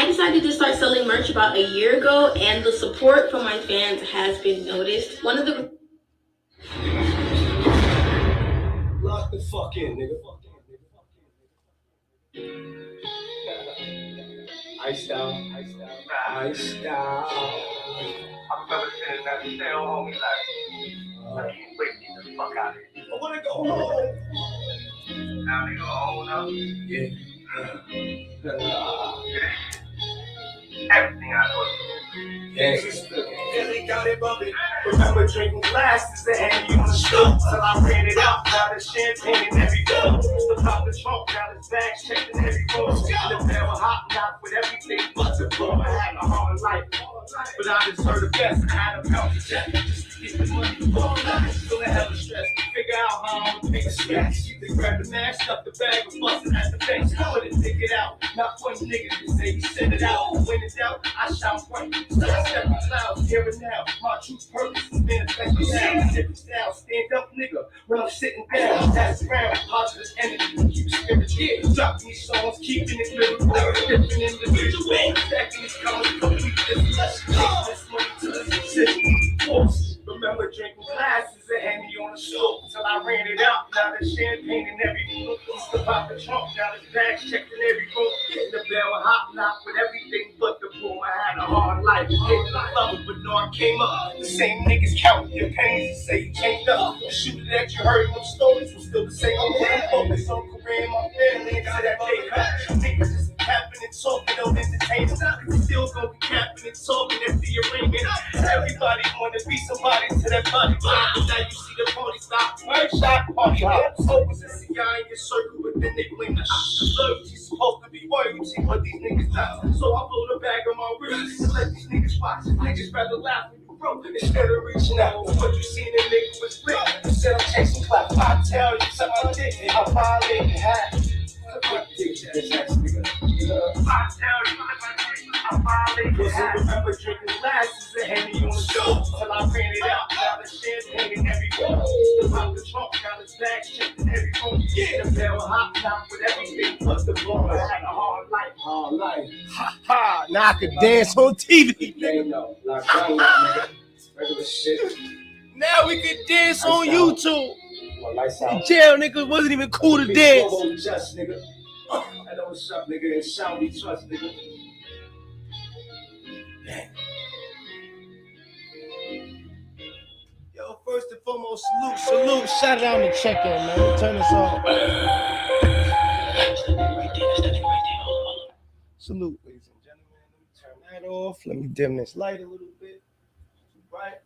decided to start selling merch about a year ago, and the support from my fans has been noticed. One of the Lock the fuck in, nigga. Iced out. I remember sitting at the cell, homie, like, I can't wait to get the fuck out of here. I wanna go home. Now they go home now. Yeah. Everything I know. Yeah, they got it bumping. Remember drinking glasses and handing you the stuff till I ran it out. Now the champagne in every cup. Used to pop the trunk, now the bags checked in every room. The bell hot knock with everything but the floor. I had a hard life, but I deserve the best. I had a healthy check just to get the money. Still a hell of stress. Figure out how I'm gonna pay the stress. They grab the mask, stuff the bag, and bustin' at the face. Put it, take it out. Not one nigga to say he send it out. When it's out, I shout right. Start stepping clouds here and now. My true purpose is manifesting now. Different style, stand up nigga. When I'm sitting down, pass around, positive energy, keep spirit. Yeah, drop these songs, keeping it lyrical. Different individual, stacking these colors, complete this. Let's take this money to the city. Force. Remember drinking glasses and handing you on the stove till I ran it out. Now there's champagne in every room. Used to pop the trunk, now there's bags checked in every room. Hitting the bell hot knock with everything but the boom. I had a hard life, hated I love it, but no, I came up. The same niggas counting your pennies and say you changed up. The shooter that you heard them stories was still the same. I'm focused on career and my family until that day comes. Niggas just capping and talking, no entertainment. Still gonna be capping and talking if the arraignment. Everybody wanna be somebody to that body. But now you see the party stop. First shot, party hop. Focus and see I in your circle, but then they blame the loyalty's supposed to be royalty, but these niggas not. So I blow the bag on my wrist and let these niggas watch. Niggas rather laugh when you broke instead of reaching out. What you seen in nigga was lit. You said I'm chasing clap. I tell you, suck my dick. I violate and have. I tell you, I violate and remember drinking glasses and handing you on the show till I ran it out. Now the champagne in every room. Still out the trunk, now the bags checked in every room. Yeah, the bell hot knock with everything but the blow. I had a hard life. Hard life. Ha ha. Now I could dance on TV. Regular shit. Now we could dance on YouTube. In jail, nigga, wasn't even cool to dance. Just, nigga. I know what's up, nigga. And sound we trust, nigga. Damn. Yo, first and foremost, salute. Shout out and check in, man. Turn this off. Salute, ladies and gentlemen. Let me turn that off. Let me dim this light a little bit. Right.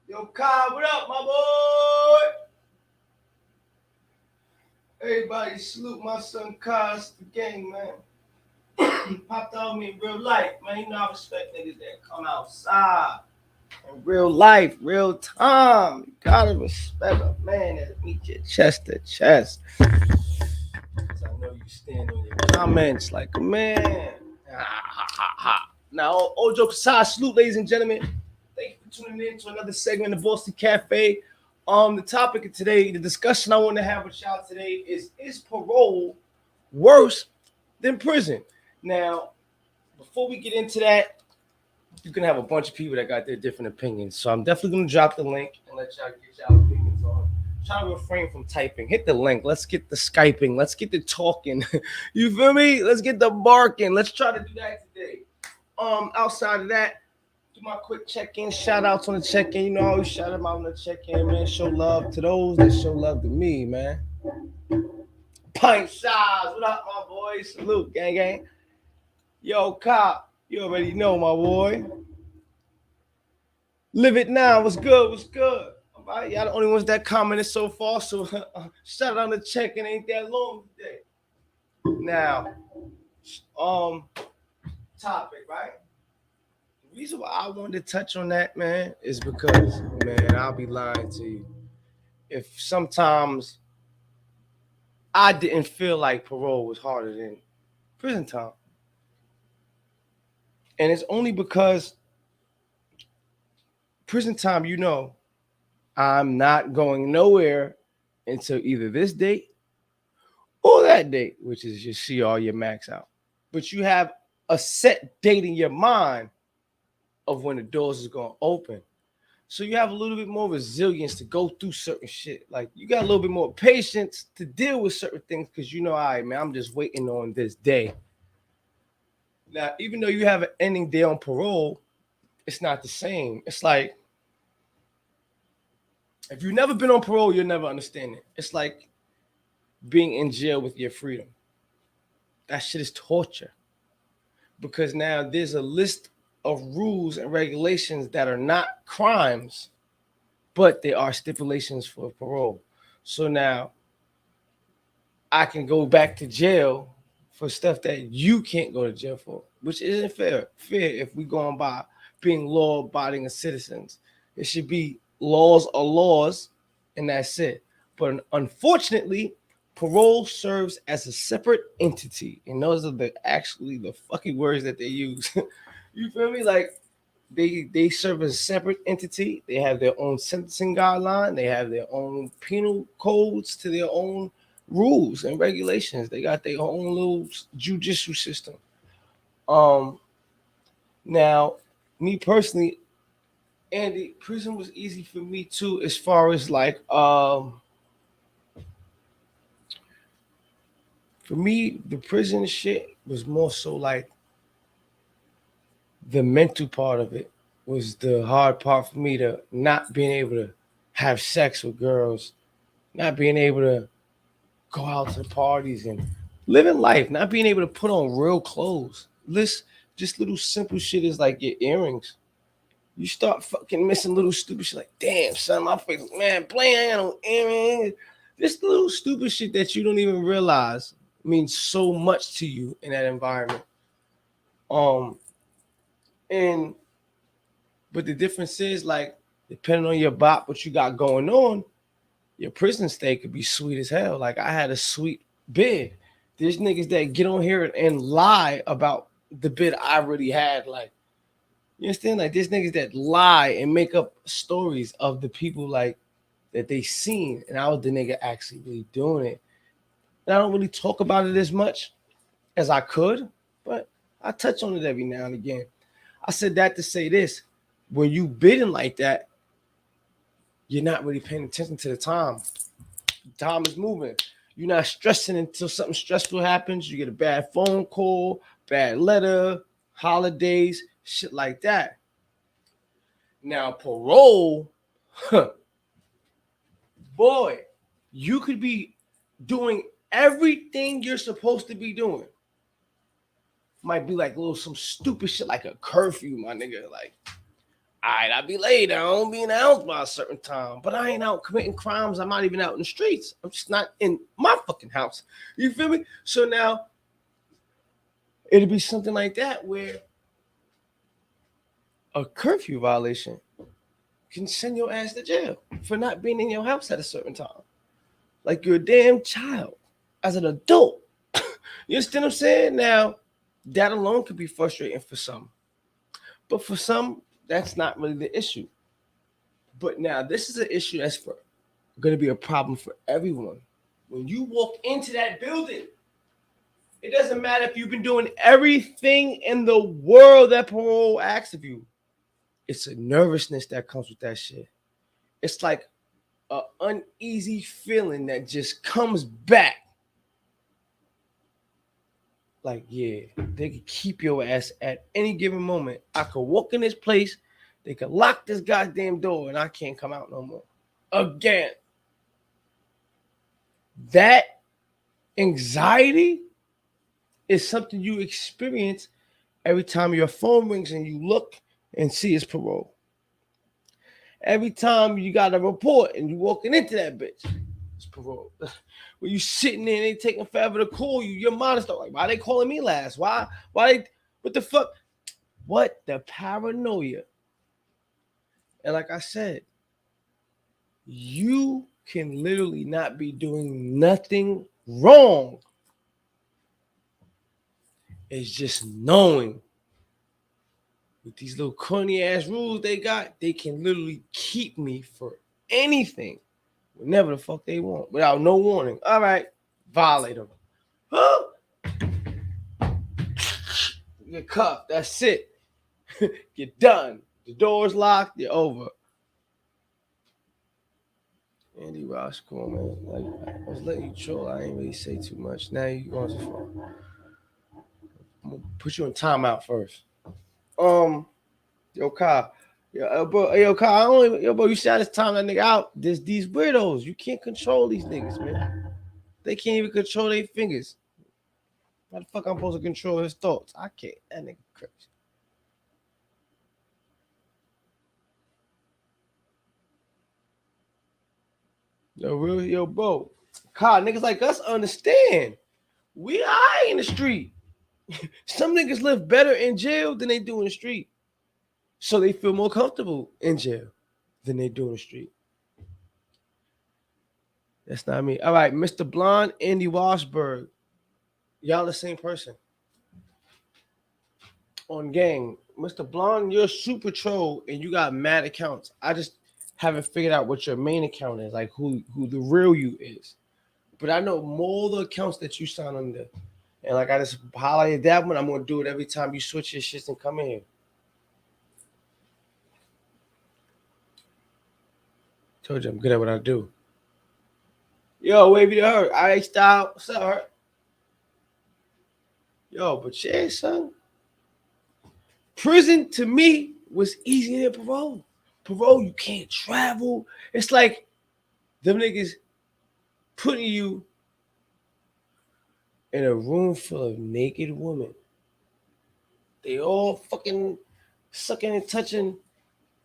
Yo, Kyle, what up, my boy? Everybody salute my son Kyle, the gang, man. He popped out on me in real life, man. You know I respect niggas that come outside in real life, real time. You gotta respect a man that meet you chest to chest. Cause I know you stand on your comments like a man. Now, all jokes aside, salute, ladies and gentlemen. Thank you for tuning in to another segment of Boston Cafe. The topic of today, the discussion I want to have with y'all today is parole worse than prison? Now, before we get into that, you can have a bunch of people that got their different opinions. So I'm definitely going to drop the link and let y'all get y'all opinions on. Try to refrain from typing. Hit the link. Let's get the Skyping. Let's get the talking. You feel me? Let's get the barking. Let's try to do that today. Outside of that, do my quick check-in. Shout outs on the check-in. You know, I always shout them out on the check-in, man. Show love to those that show love to me, man. Pint size. What up, my boy? Salute, gang. Yo, Cop. You already know, my boy. Live it now. What's good? All right, y'all the only ones that commented so far. So shout out on the check-in. Ain't that long today. Now, topic, right? The reason why I wanted to touch on that, man, is because, man, I'll be lying to you. If sometimes I didn't feel like parole was harder than prison time. And it's only because prison time, you know, I'm not going nowhere until either this date or that date, which is your CR, your max out. But you have a set date in your mind of when the doors is gonna open. So you have a little bit more resilience to go through certain shit. Like you got a little bit more patience to deal with certain things because you know, all right, man, I'm just waiting on this day. Now, even though you have an ending day on parole, it's not the same. It's like if you've never been on parole, you'll never understand it. It's like being in jail with your freedom. That shit is torture because now there's a list of rules and regulations that are not crimes, but they are stipulations for parole. So now I can go back to jail for stuff that you can't go to jail for, which isn't fair. Fair if we go on by being law-abiding citizens. It should be laws are laws, and that's it. But unfortunately, parole serves as a separate entity, and those are the fucking words that they use. You feel me? Like they serve as a separate entity. They have their own sentencing guideline. They have their own penal codes to their own rules and regulations. They got their own little judicial system. Um, Now, me personally, Andy, prison was easy for me too, as far as like for me, the prison shit was more so like the mental part of it was the hard part for me to not being able to have sex with girls, not being able to go out to the parties and living life, not being able to put on real clothes. This just little simple shit is like your earrings. You start fucking missing little stupid shit like, damn, son, my face, man, playing, I ain't got no earrings. This little stupid shit that you don't even realize means so much to you in that environment. Um, and but the difference is like, depending on your bop, what you got going on, your prison stay could be sweet as hell. Like I had a sweet bid. There's niggas that get on here and lie about the bid I already had. Like, you understand? Like there's niggas that lie and make up stories of the people like that they seen, and I was the nigga actually really doing it. And I don't really talk about it as much as I could, but I touch on it every now and again. I said that to say this: when you bidding like that, you're not really paying attention to the time. Time is moving. You're not stressing until something stressful happens. You get a bad phone call, bad letter, holidays, shit like that. Now, parole, boy, you could be doing everything you're supposed to be doing. Might be like little some stupid shit like a curfew, my nigga. Like, all right, I'll be late. I don't be in the house by a certain time. But I ain't out committing crimes. I'm not even out in the streets. I'm just not in my fucking house. You feel me? So now it'll be something like that where a curfew violation can send your ass to jail for not being in your house at a certain time. Like you're a damn child as an adult. You understand what I'm saying? Now, that alone could be frustrating for some. But for some, that's not really the issue. But now this is an issue that's going to be a problem for everyone. When you walk into that building, it doesn't matter if you've been doing everything in the world that parole asks of you. It's a nervousness that comes with that shit. It's like an uneasy feeling that just comes back. Like, yeah, they could keep your ass at any given moment. I could walk in this place, they could lock this goddamn door, and I can't come out no more. Again. That anxiety is something you experience every time your phone rings and you look and see it's parole. Every time you got a report and you walking into that bitch, it's parole. When you sitting there and they taking forever to call you, your mind is like, why they calling me last? Why what the fuck? What the paranoia? And like I said, you can literally not be doing nothing wrong. It's just knowing with these little corny ass rules they got, they can literally keep me for anything, whenever the fuck they want, without no warning. All right, violate them. huh? You're cuffed. That's it. You're done. The door's locked. You're over. Andy Ross, cool, man. Like, I was letting you troll. I ain't really say too much. Now you going too far. I'm gonna put you in timeout first. Yo, Kyle. Yo, Kyle, I don't even, yo, bro, you see how this time that nigga out? There's these weirdos. You can't control these niggas, man. They can't even control their fingers. How the fuck I'm supposed to control his thoughts? I can't. That nigga crazy. Yo, bro. Kyle, niggas like us understand. We high in the street. Some niggas live better in jail than they do in the street. So they feel more comfortable in jail than they do in the street. That's not me. All right, Mr. Blonde, Andy Washburn. Y'all the same person. On gang. Mr. Blonde, you're a super troll and you got mad accounts. I just haven't figured out what your main account is, like who the real you is. But I know more of the accounts that you sign under. And like I just highlighted that one, I'm gonna do it every time you switch your shits and come in here. Told you I'm good at what I do. Yo, wavy to her. I style. What's up, her? Yo, but yeah, son. Prison to me was easier than parole. Parole, you can't travel. It's like them niggas putting you in a room full of naked women. They all fucking sucking and touching,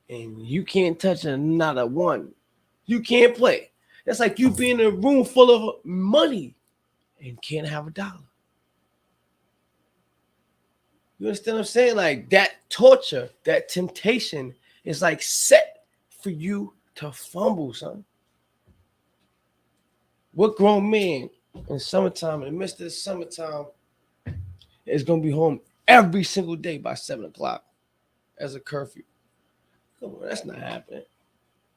and you can't touch another one. You can't play. That's like you being in a room full of money and can't have a dollar. You understand what I'm saying? Like that torture, that temptation is like set for you to fumble, son. What grown man in summertime, in the midst of the summertime, is gonna be home every single day by 7 o'clock as a curfew? Come on, that's not happening.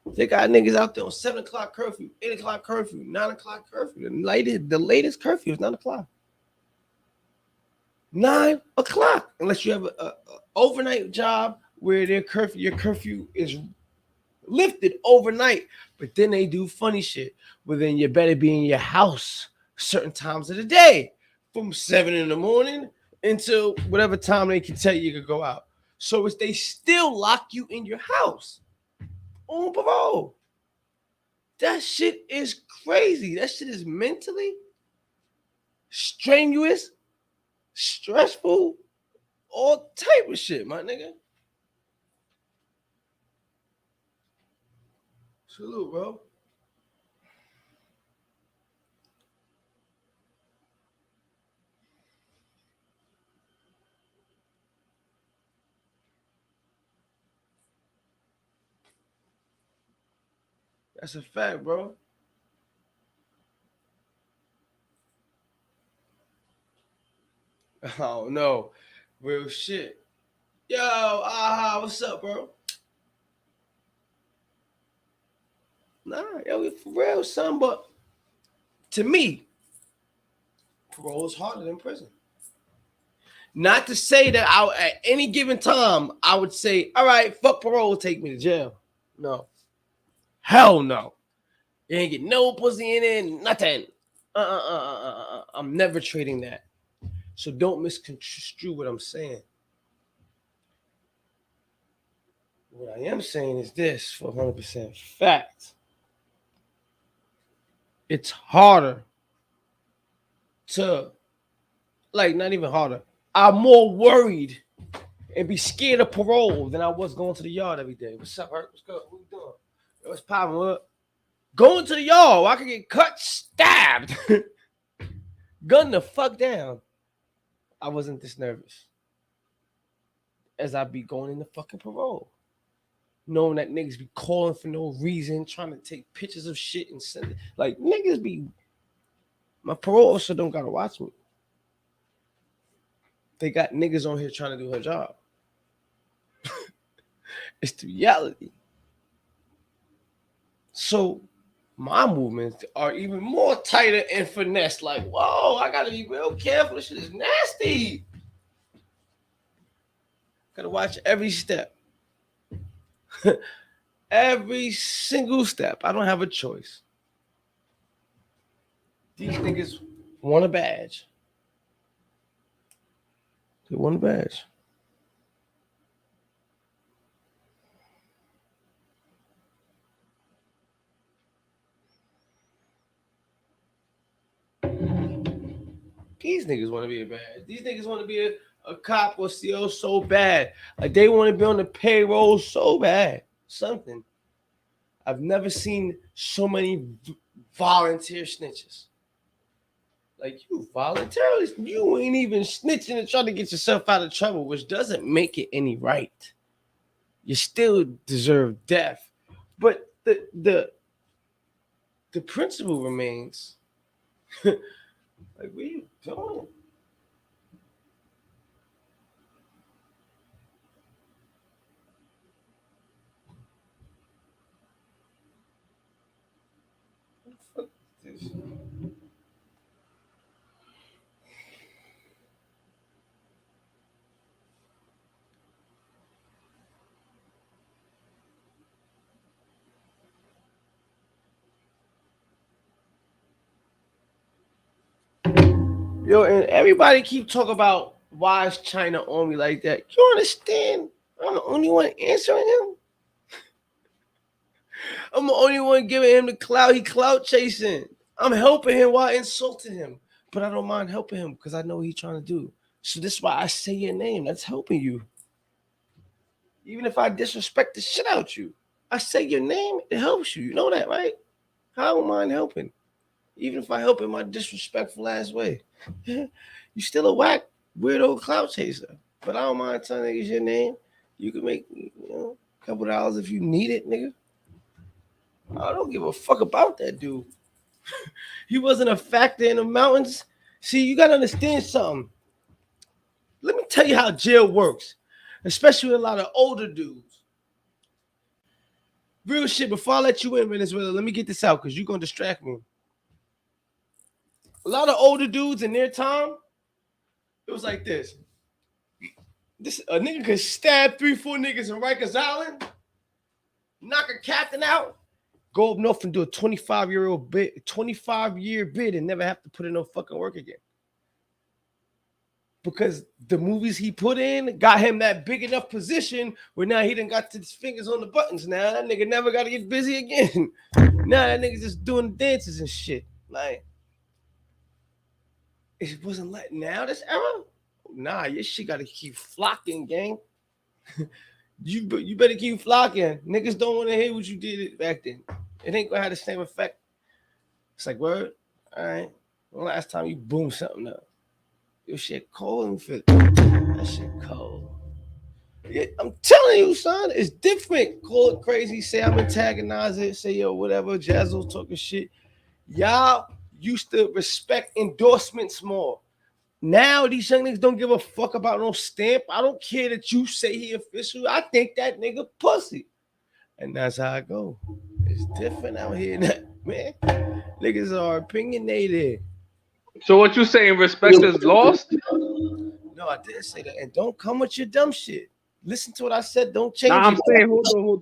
They got niggas out there on 7 o'clock curfew, 8 o'clock curfew, 9 o'clock curfew. The latest curfew is 9 o'clock. 9 o'clock, unless you have a overnight job where your curfew is lifted overnight, but then they do funny shit. Well, then you better be in your house certain times of the day, from 7 in the morning until whatever time they can tell you could go out. So it's they still lock you in your house on parole. That shit is crazy. That shit is mentally strenuous, stressful, all type of shit, my nigga. Salute, bro. That's a fact, bro. Oh no, real shit. Yo, what's up, bro? Nah, yo, for real, son. But to me, parole is harder than prison. Not to say that at any given time I would say, all right, fuck parole, take me to jail. No, hell no. You ain't get no pussy in it, nothing. I'm never trading that. So don't misconstrue what I'm saying. What I am saying is this for 100% fact. It's harder to, like, not even harder. I'm more worried and be scared of parole than I was going to the yard every day. What's up, Hurt? What's good? What you doing? What's popping? What? Going to the yard, I could get cut, stabbed, gunned the fuck down. I wasn't this nervous as I be going into fucking parole. Knowing that niggas be calling for no reason, trying to take pictures of shit and send it. Like, niggas be, my parole officer don't gotta watch me. They got niggas on here trying to do her job. It's the reality. So My movements are even more tighter and finesse. Like, whoa, I gotta be real careful. This shit is nasty. Gotta watch every step. Every single step. I don't have a choice. These niggas want a badge. They want a badge. These niggas want to be a badge. These niggas want to be a cop or CO so bad. Like they want to be on the payroll so bad. Something. I've never seen so many volunteer snitches. Like you voluntarily, you ain't even snitching and trying to get yourself out of trouble, which doesn't make it any right. You still deserve death. But the principle remains. Like, what are you doing? What the fuck is this? Yo, and everybody keep talking about why is China on me like that. You understand? I'm the only one answering him. I'm the only one giving him the clout. He clout chasing. I'm helping him while insulting him. But I don't mind helping him because I know what he's trying to do. So this is why I say your name. That's helping you. Even if I disrespect the shit out you, I say your name, it helps you. You know that, right? I don't mind helping. Even if I help in my disrespectful ass way. You still a whack, weirdo clout chaser. But I don't mind telling niggas your name. You can make a couple dollars if you need it, nigga. I don't give a fuck about that dude. He wasn't a factor in the mountains. See, you gotta understand something. Let me tell you how jail works, especially with a lot of older dudes. Real shit, before I let you in, Venezuela, let me get this out because you're gonna distract me. A lot of older dudes in their time, it was like this. A nigga could stab 3-4 niggas in Rikers Island, knock a captain out, go up north and do a 25-year bid and never have to put in no fucking work again. Because the movies he put in got him that big enough position where now he done got his fingers on the buttons. Now that nigga never got to get busy again. Now that nigga just doing dances and shit. Like, it wasn't like now this era. Nah, your shit got to keep flocking, gang. You better keep flocking. Niggas don't want to hear what you did back then. It ain't gonna have the same effect. It's like, word, all right. When last time you boomed something up? Your shit cold and fit. That shit cold. Yeah, I'm telling you, son, it's different. Call it crazy. Say I'm antagonizing. Say yo, whatever. Jazzo's talking shit. Y'all used to respect endorsements more. Now these young niggas don't give a fuck about no stamp. I don't care that you say he official. I think that nigga pussy. And that's how I go. It's different out here, man. Niggas are opinionated. So what you saying? Respect is lost? No, I didn't say that. And don't come with your dumb shit. Listen to what I said. Don't change. Nah, I'm saying, hold on.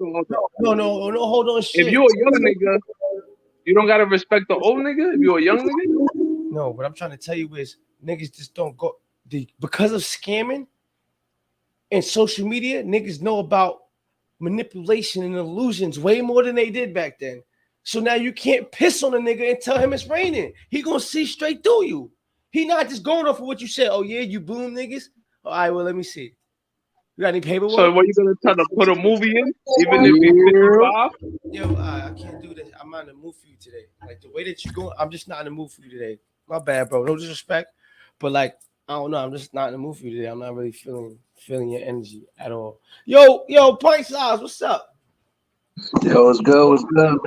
No, hold on, shit. If you a young nigga, you don't gotta respect the old nigga. If you a young nigga. No, what I'm trying to tell you is niggas just don't go. Because of scamming and social media, niggas know about manipulation and illusions way more than they did back then. So now you can't piss on a nigga and tell him it's raining. He gonna see straight through you. He not just going off of what you said. Oh yeah, you boom niggas. All right, well let me see. You got any paperwork? So what you gonna try to put a movie in, even if you're 55? Yo, I can't do this. I'm not in the mood for you today. Like the way that you going, I'm just not in the mood for you today. My bad, bro. No disrespect, but like I don't know. I'm just not in the mood for you today. I'm not really feeling your energy at all. Yo, Pint Size, what's up? Yo, what's good, man?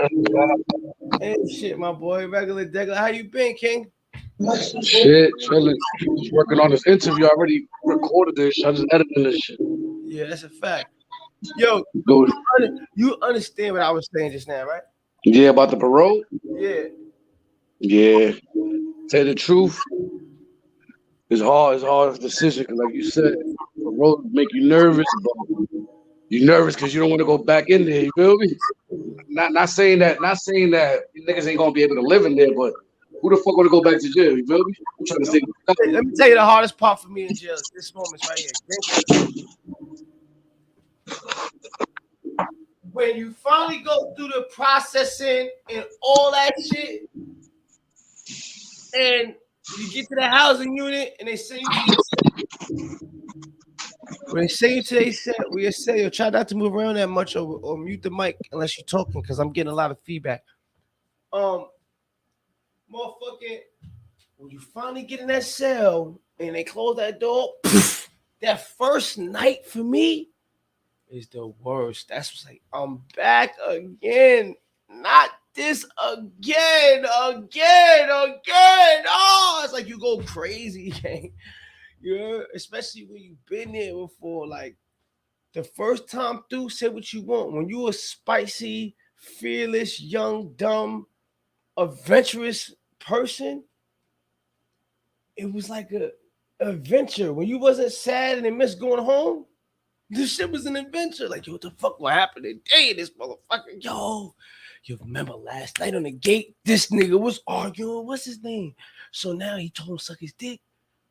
Hey, shit, my boy, regular degular. How you been, King? Shit, chilling. Just working on this interview. I already recorded this. I just edited this shit. Yeah, that's a fact. Yo, you understand what I was saying just now, right? Yeah, about the parole. Yeah. Yeah, say the truth. It's hard. It's a hard decision because, like you said, parole make you nervous. But you nervous because you don't want to go back in there. You feel me? Not saying that. Not saying that niggas ain't gonna be able to live in there. But who the fuck want to go back to jail? You feel me? I'm trying to Yo, say. let me tell you the hardest part for me in jail is this moment right here. Gangster. When you finally go through the processing and all that shit, and you get to the housing unit and they send you to your cell. When they send you to their cell, we say, yo, try not to move around that much or mute the mic unless you're talking because I'm getting a lot of feedback. Motherfucking, when you finally get in that cell and they close that door, that first night for me is the worst. That's what's like, I'm back again. Not this again. Oh, it's like you go crazy, gang. Yeah, especially when you've been there before. Like the first time through, say what you want. When you a spicy, fearless, young, dumb, adventurous person, it was like a adventure. When you wasn't sad and missed going home, this shit was an adventure. Like, yo, what the fuck what happened today? This motherfucker, yo, you remember last night on the gate, this nigga was arguing. What's his name? So now he told him suck his dick.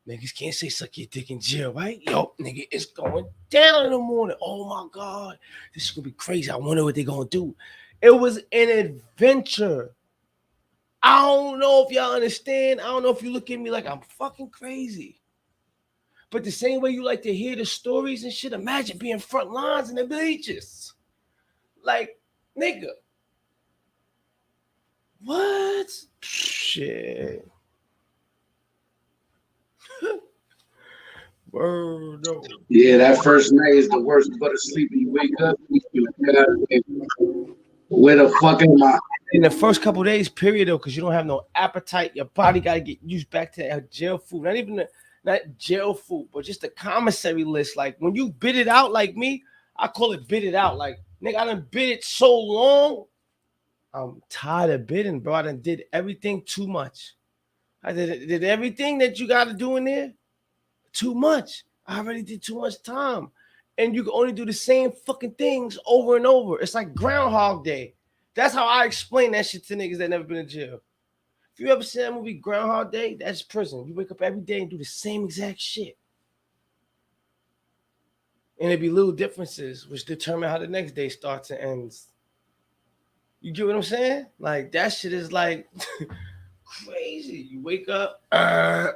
Niggas can't say suck your dick in jail, right? Yo, nigga, it's going down in the morning. Oh my God, this is gonna be crazy. I wonder what they're gonna do. It was an adventure. I don't know if y'all understand. I don't know if you look at me like I'm fucking crazy. But the same way you like to hear the stories and shit, imagine being front lines in the bleachers. Like, nigga. What? Shit. Word up. Yeah, that first night is the worst. You go to sleep and you wake up. You feel like, God, where the fuck am I? In the first couple of days, period, though, because you don't have no appetite, your body got to get used back to that jail food. Not jail food, but just the commissary list. Like when you bid it out, like me, I call it bid it out. Like, nigga, I done bid it so long. I'm tired of bidding, bro. I done did everything too much. I did everything that you got to do in there too much. I already did too much time. And you can only do the same fucking things over and over. It's like Groundhog Day. That's how I explain that shit to niggas that never been in jail. If you ever seen that movie Groundhog Day, that's prison. You wake up every day and do the same exact shit. And it'd be little differences which determine how the next day starts and ends. You get what I'm saying? Like that shit is like crazy. You wake up, on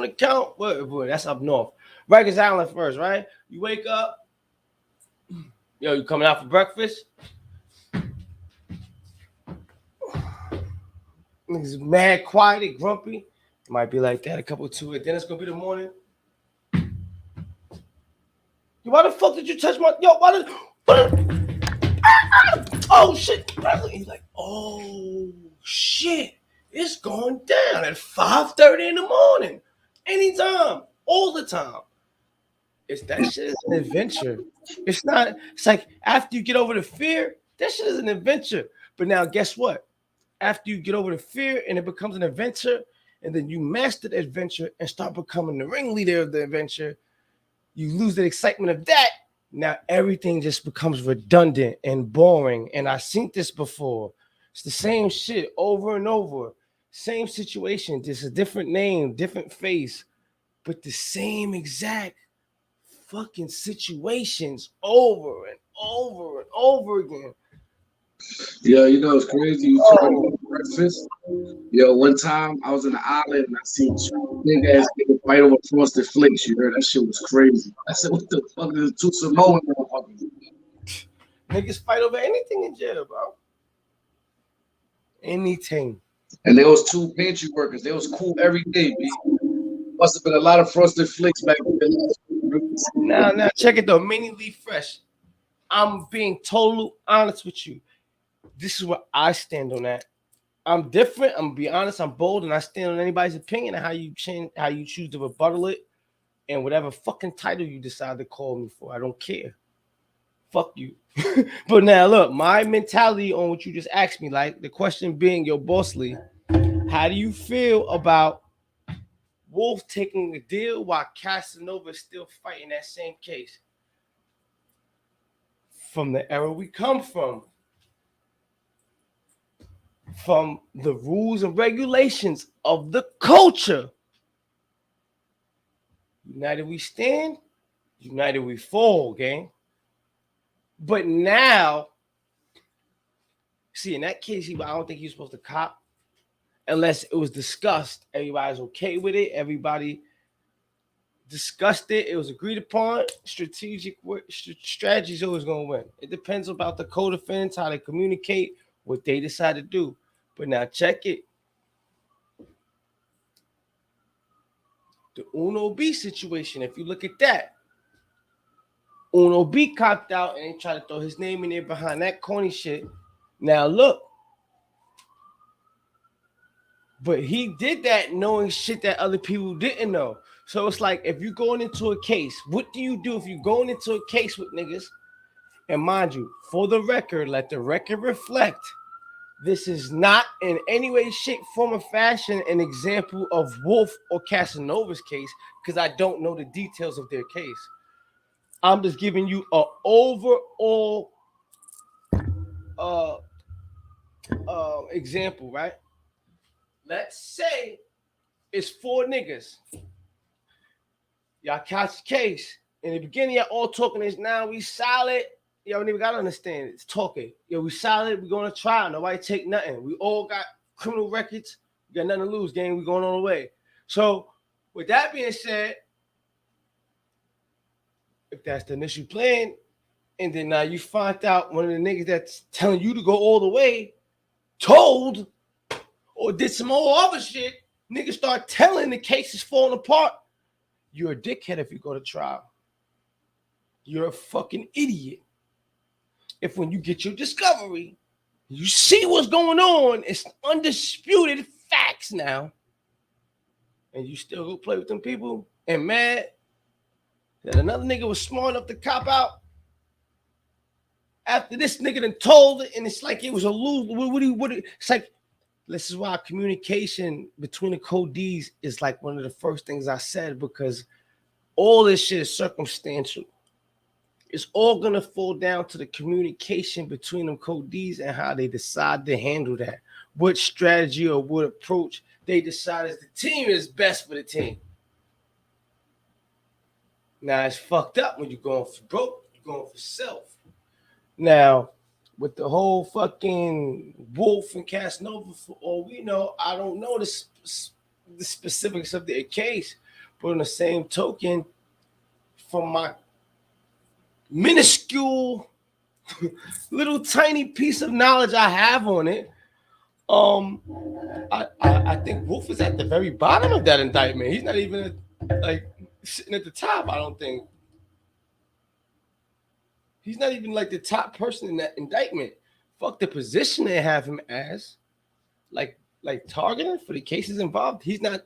the count. What? That's up north. Rikers Island first, right? You wake up. Yo, you coming out for breakfast? Niggas mad, quiet, grumpy. It might be like that a couple to it. Then it's gonna be the morning. Yo, why the fuck did you touch my? Yo, oh shit! He's like, oh shit! It's going down at 5:30 in the morning. Anytime, all the time. It's that shit is an adventure. It's not. It's like after you get over the fear, that shit is an adventure. But now, guess what? After you get over the fear and it becomes an adventure, and then you master the adventure and start becoming the ringleader of the adventure, you lose the excitement of that. Now everything just becomes redundant and boring. And I've seen this before. It's the same shit over and over. Same situation, just a different name, different face, but the same exact fucking situations over and over and over again. Yo, you know it's crazy. You talking about breakfast? Yo, one time I was in the island and I seen two big ass niggas fight over frosted flakes. You heard that shit was crazy. I said, what the fuck is two Samoan motherfuckers? Niggas fight over anything in jail, bro. Anything. And there was two pantry workers. They was cool every day, B. Must have been a lot of frosted flakes back then. Now check it though. Mini Leaf Fresh. I'm being totally honest with you. This is what I stand on that. I'm different. I'm gonna be honest. I'm bold, and I stand on anybody's opinion and how you choose to rebuttal it, and whatever fucking title you decide to call me for. I don't care. fuck you. But now look, my mentality on what you just asked me, like the question being, yo, Bossly, how do you feel about Wolf taking the deal while Casanova is still fighting that same case? From the era we come from the rules and regulations of the culture, united we stand, united we fall, gang. But now, see, in that case, I don't think he was supposed to cop unless it was discussed. Everybody's okay with it. Everybody discussed it. It was agreed upon. Strategy is always going to win. It depends about the co-defendants, how they communicate, what they decide to do. But now check it. The Uno B situation, if you look at that, Uno B copped out and tried to throw his name in there behind that corny shit. Now look, but he did that knowing shit that other people didn't know. So it's like, if you're going into a case, what do you do if you're going into a case with niggas? And mind you, for the record, let the record reflect, this is not in any way, shape, form, or fashion an example of Wolf or Casanova's case, because I don't know the details of their case. I'm just giving you an overall example, right? Let's say it's 4 niggas. Y'all catch the case. In the beginning, y'all all talking this. Now we solid. Y'all don't even gotta understand it. It's talking. Yo, we solid. We going to trial. Nobody take nothing. We all got criminal records. We got nothing to lose, gang. We going on the way. So, with that being said, if that's the initial plan, and then now you find out one of the niggas that's telling you to go all the way, told, or did some whole other shit, niggas start telling the case is falling apart. You're a dickhead if you go to trial. You're a fucking idiot. If when you get your discovery, you see what's going on, it's undisputed facts now, and you still go play with them people and mad that another nigga was smart enough to cop out after this nigga done told it, and it's like it was a lose. It's like, this is why communication between the codees is like one of the first things I said, because all this shit is circumstantial. It's all gonna fall down to the communication between them codees and how they decide to handle that. What strategy or what approach they decide as the team is best for the team. Now it's fucked up when you're going for broke, you're going for self. Now, with the whole fucking Wolf and Casanova, for all we know, I don't know the specifics of their case, but on the same token, from my minuscule little tiny piece of knowledge I have on it, I think Wolf is at the very bottom of that indictment. He's not even like sitting at the top. I don't think he's not even like the top person in that indictment. Fuck the position they have him as, like targeting for the cases involved. He's not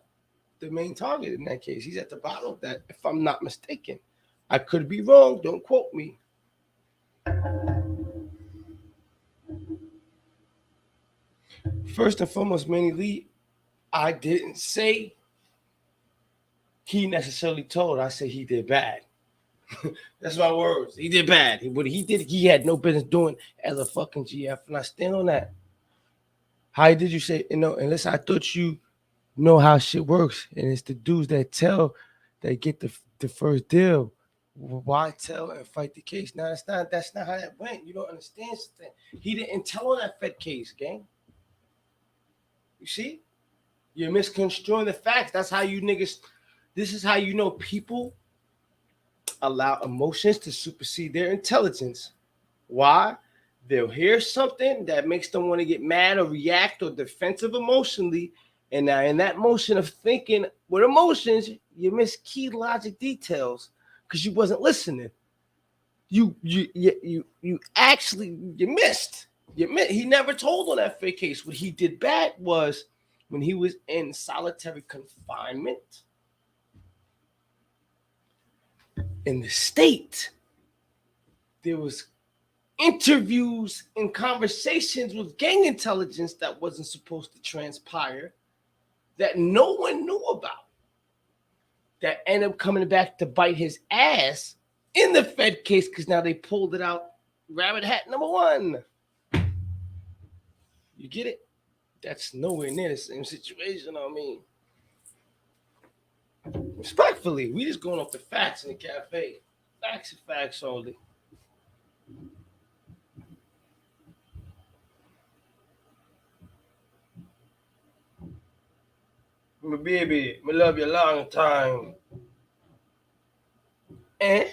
the main target in that case. He's at the bottom of that, if I'm not mistaken. I could be wrong. Don't quote me. First and foremost, Manny Lee, I didn't say he necessarily told. I said he did bad. That's my words. He did bad. What he did, he had no business doing as a fucking GF, and I stand on that. How did you say? You know, unless I thought you know how shit works, and it's the dudes that tell that get the first deal. Why tell and fight the case? Now that's not how that went. You don't understand something. He didn't tell on that Fed case, gang. You see? You're misconstruing the facts. That's how you niggas, this is how you know people allow emotions to supersede their intelligence. Why? They'll hear something that makes them want to get mad or react or defensive emotionally. And now in that motion of thinking with emotions, you miss key logic details because you wasn't listening. You actually missed. He never told on that fake case. What he did bad was when he was in solitary confinement in the state, there was interviews and conversations with gang intelligence that wasn't supposed to transpire, that no one knew about, that ended up coming back to bite his ass in the Fed case because now they pulled it out. Rabbit hat number one. You get it? That's nowhere near the same situation. I mean, respectfully, we just going off the facts in the cafe. Facts and facts only. My baby, I love you a long time. Eh?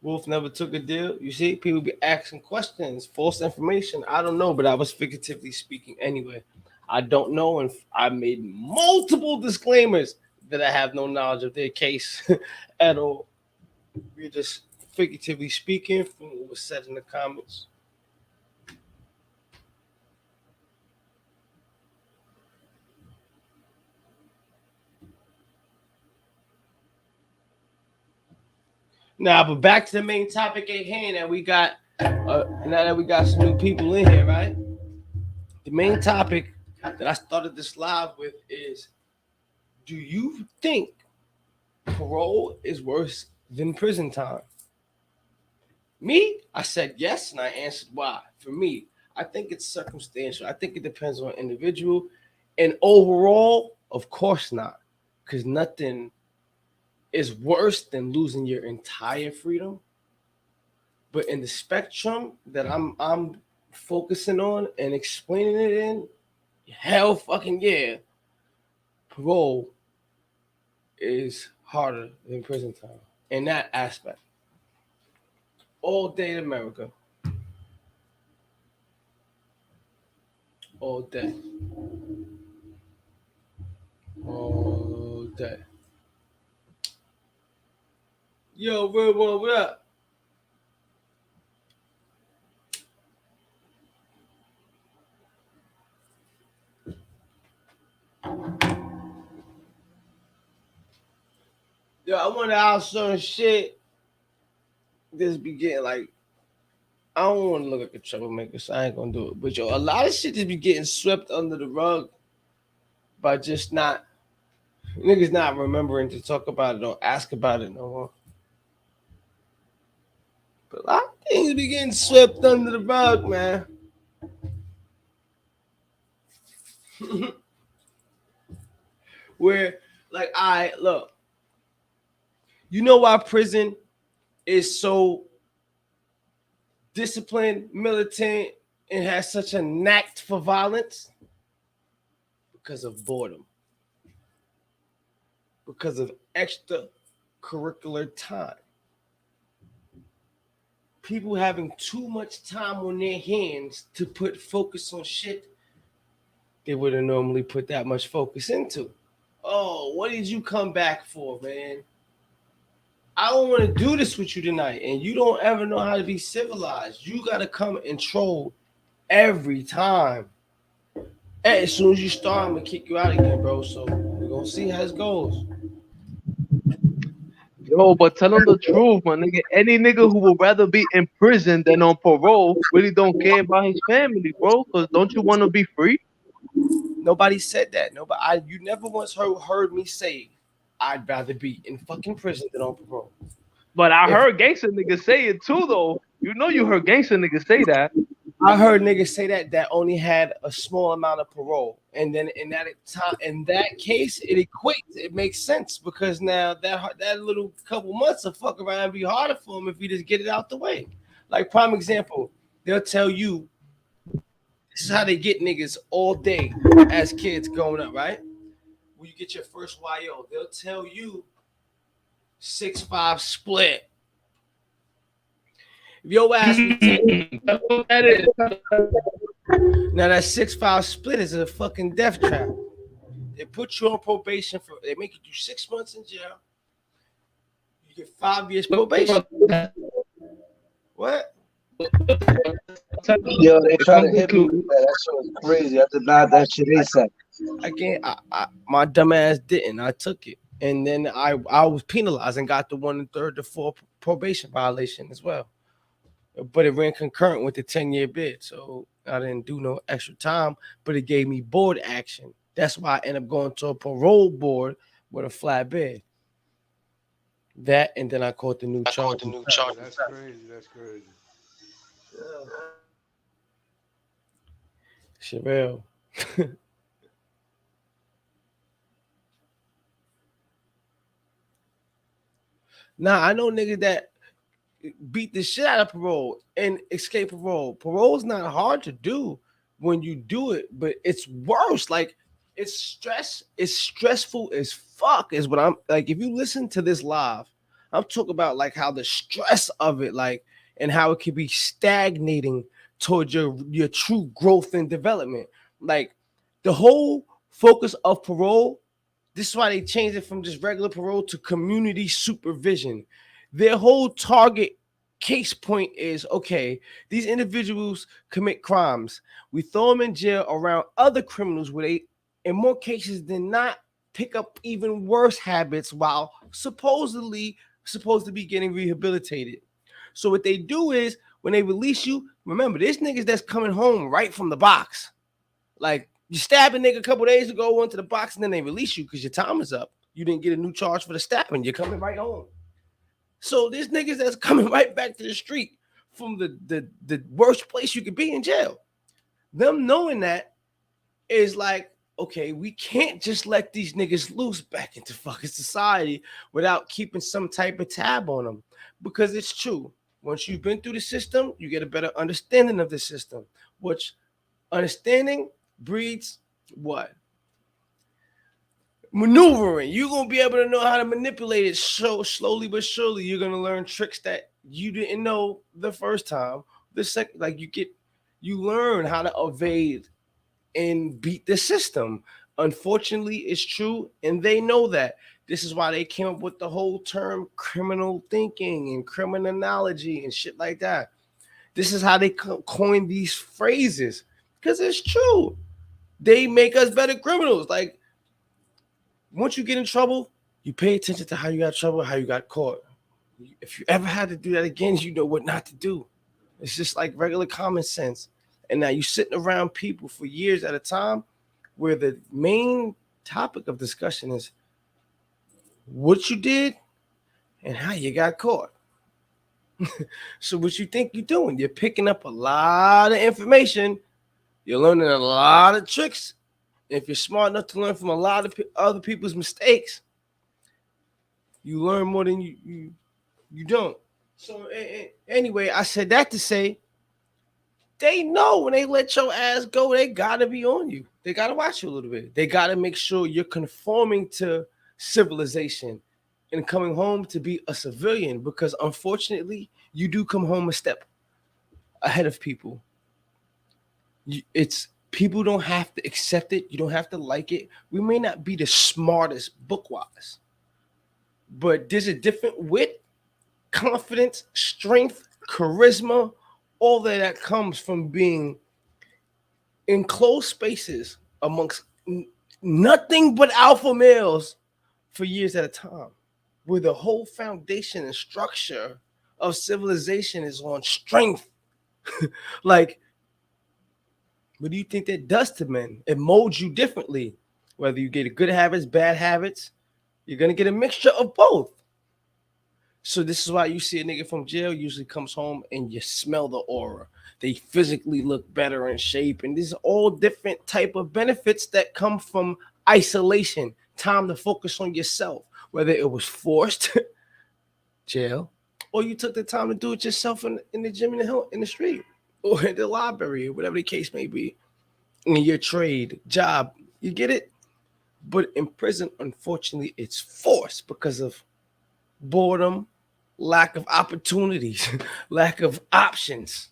Wolf never took a deal. You see, people be asking questions, false information. I don't know, but I was figuratively speaking anyway. I don't know, and I made multiple disclaimers that I have no knowledge of their case at all. We're just figuratively speaking from what was said in the comments. Now, but back to the main topic at hand, and we got now that we got some new people in here, right? The main topic that I started this live with is: do you think parole is worse than prison time? Me, I said yes, and I answered why. For me, I think it's circumstantial. I think it depends on individual, and overall, of course not, because nothing is worse than losing your entire freedom. But in the spectrum that I'm focusing on and explaining it in, hell fucking yeah, parole is harder than prison time in that aspect. All day in America. All day. All day. Yo, real one, what up? Yo, I wonder how certain shit just be getting like, I don't want to look like a troublemaker, so I ain't gonna do it. But yo, a lot of shit just be getting swept under the rug by just niggas not remembering to talk about it or ask about it no more. But a lot of things be getting swept under the rug, man. Where, like, look, you know why prison is so disciplined, militant, and has such a knack for violence? Because of boredom. Because of extracurricular time. People having too much time on their hands to put focus on shit they wouldn't normally put that much focus into. Oh, what did you come back for, man? I don't want to do this with you tonight, and you don't ever know how to be civilized. You got to come and troll every time. And as soon as you start, I'm going to kick you out again, bro. So we're going to see how it goes. Yo, but tell him the truth, my nigga. Any nigga who would rather be in prison than on parole really don't care about his family, bro. Because don't you want to be free? Nobody said that. You never once heard me say I'd rather be in fucking prison than on parole. But I heard gangster niggas say it too, though. You know you heard gangster niggas say that. I heard niggas say that only had a small amount of parole, and then in that case, it equates. It makes sense because now that little couple months will fuck around and be harder for him if he just get it out the way. Like prime example, they'll tell you this is how they get niggas all day as kids growing up, right? When you get your first YO, they'll tell you 6'5" split. If your ass that's what that is. Now that 6'5" split is a fucking death trap. They put you on probation they make you do 6 months in jail. You get 5 years probation. What? Yo, they try to hit me with that. That shit was crazy. I denied that shit ASAP. My dumb ass didn't. I took it. And then I was penalized and got the 1 1/3 to 4 probation violation as well. but it ran concurrent with the 10-year bid. So I didn't do no extra time, but it gave me board action. That's why I ended up going to a parole board with a flat bid. That, and then I caught the new charge. That's crazy. That's crazy. Chevelle. Now I know niggas that beat the shit out of parole and escape parole. Parole's not hard to do when you do it, but it's worse. Like it's stressful as fuck, is what I'm like. If you listen to this live, I'm talking about like how the stress of it, like, and how it can be stagnating towards your true growth and development. Like the whole focus of parole, this is why they changed it from just regular parole to community supervision. Their whole target case point is, okay, these individuals commit crimes. We throw them in jail around other criminals where they, in more cases than not, pick up even worse habits while supposed to be getting rehabilitated. So what they do is when they release you, remember, there's niggas that's coming home right from the box. Like you stab a nigga a couple days ago, went to the box, and then they release you because your time is up. You didn't get a new charge for the stabbing. You're coming right home. So there's niggas that's coming right back to the street from the worst place you could be, in jail. Them knowing that is like, okay, we can't just let these niggas loose back into fucking society without keeping some type of tab on them. Because it's true. Once you've been through the system, you get a better understanding of the system, which understanding breeds what? Maneuvering. You're gonna be able to know how to manipulate it. So slowly but surely, you're gonna learn tricks that you didn't know the first time. The second, like you learn how to evade and beat the system. Unfortunately, it's true, and they know that. This is why they came up with the whole term criminal thinking and criminology and shit like that. This is how they coined these phrases, because it's true. They make us better criminals. Like, once you get in trouble, you pay attention to how you got in trouble, how you got caught. If you ever had to do that again, you know what not to do. It's just like regular common sense. And now you're sitting around people for years at a time where the main topic of discussion is what you did and how you got caught. So what you think you're doing? You're picking up a lot of information. You're learning a lot of tricks. If you're smart enough to learn from a lot of other people's mistakes, you learn more than you don't. So anyway, I said that to say they know when they let your ass go, they gotta be on you. They gotta watch you a little bit. They gotta make sure you're conforming to civilization and coming home to be a civilian, because unfortunately, you do come home a step ahead of people. It's people don't have to accept it. You don't have to like it. We may not be the smartest book-wise, but there's a different wit, confidence, strength, charisma, all that comes from being in closed spaces amongst nothing but alpha males for years at a time, where the whole foundation and structure of civilization is on strength. Like, what do you think that does to men? It molds you differently. Whether you get good habits, bad habits, you're going to get a mixture of both. So this is why you see a nigga from jail usually comes home and you smell the aura. They physically look better in shape. And these are all different type of benefits that come from isolation, time to focus on yourself, whether it was forced, jail, or you took the time to do it yourself in the gym, in the street, or in the library, or whatever the case may be, in your trade, job. You get it? But in prison, unfortunately, it's forced because of boredom, lack of opportunities, lack of options.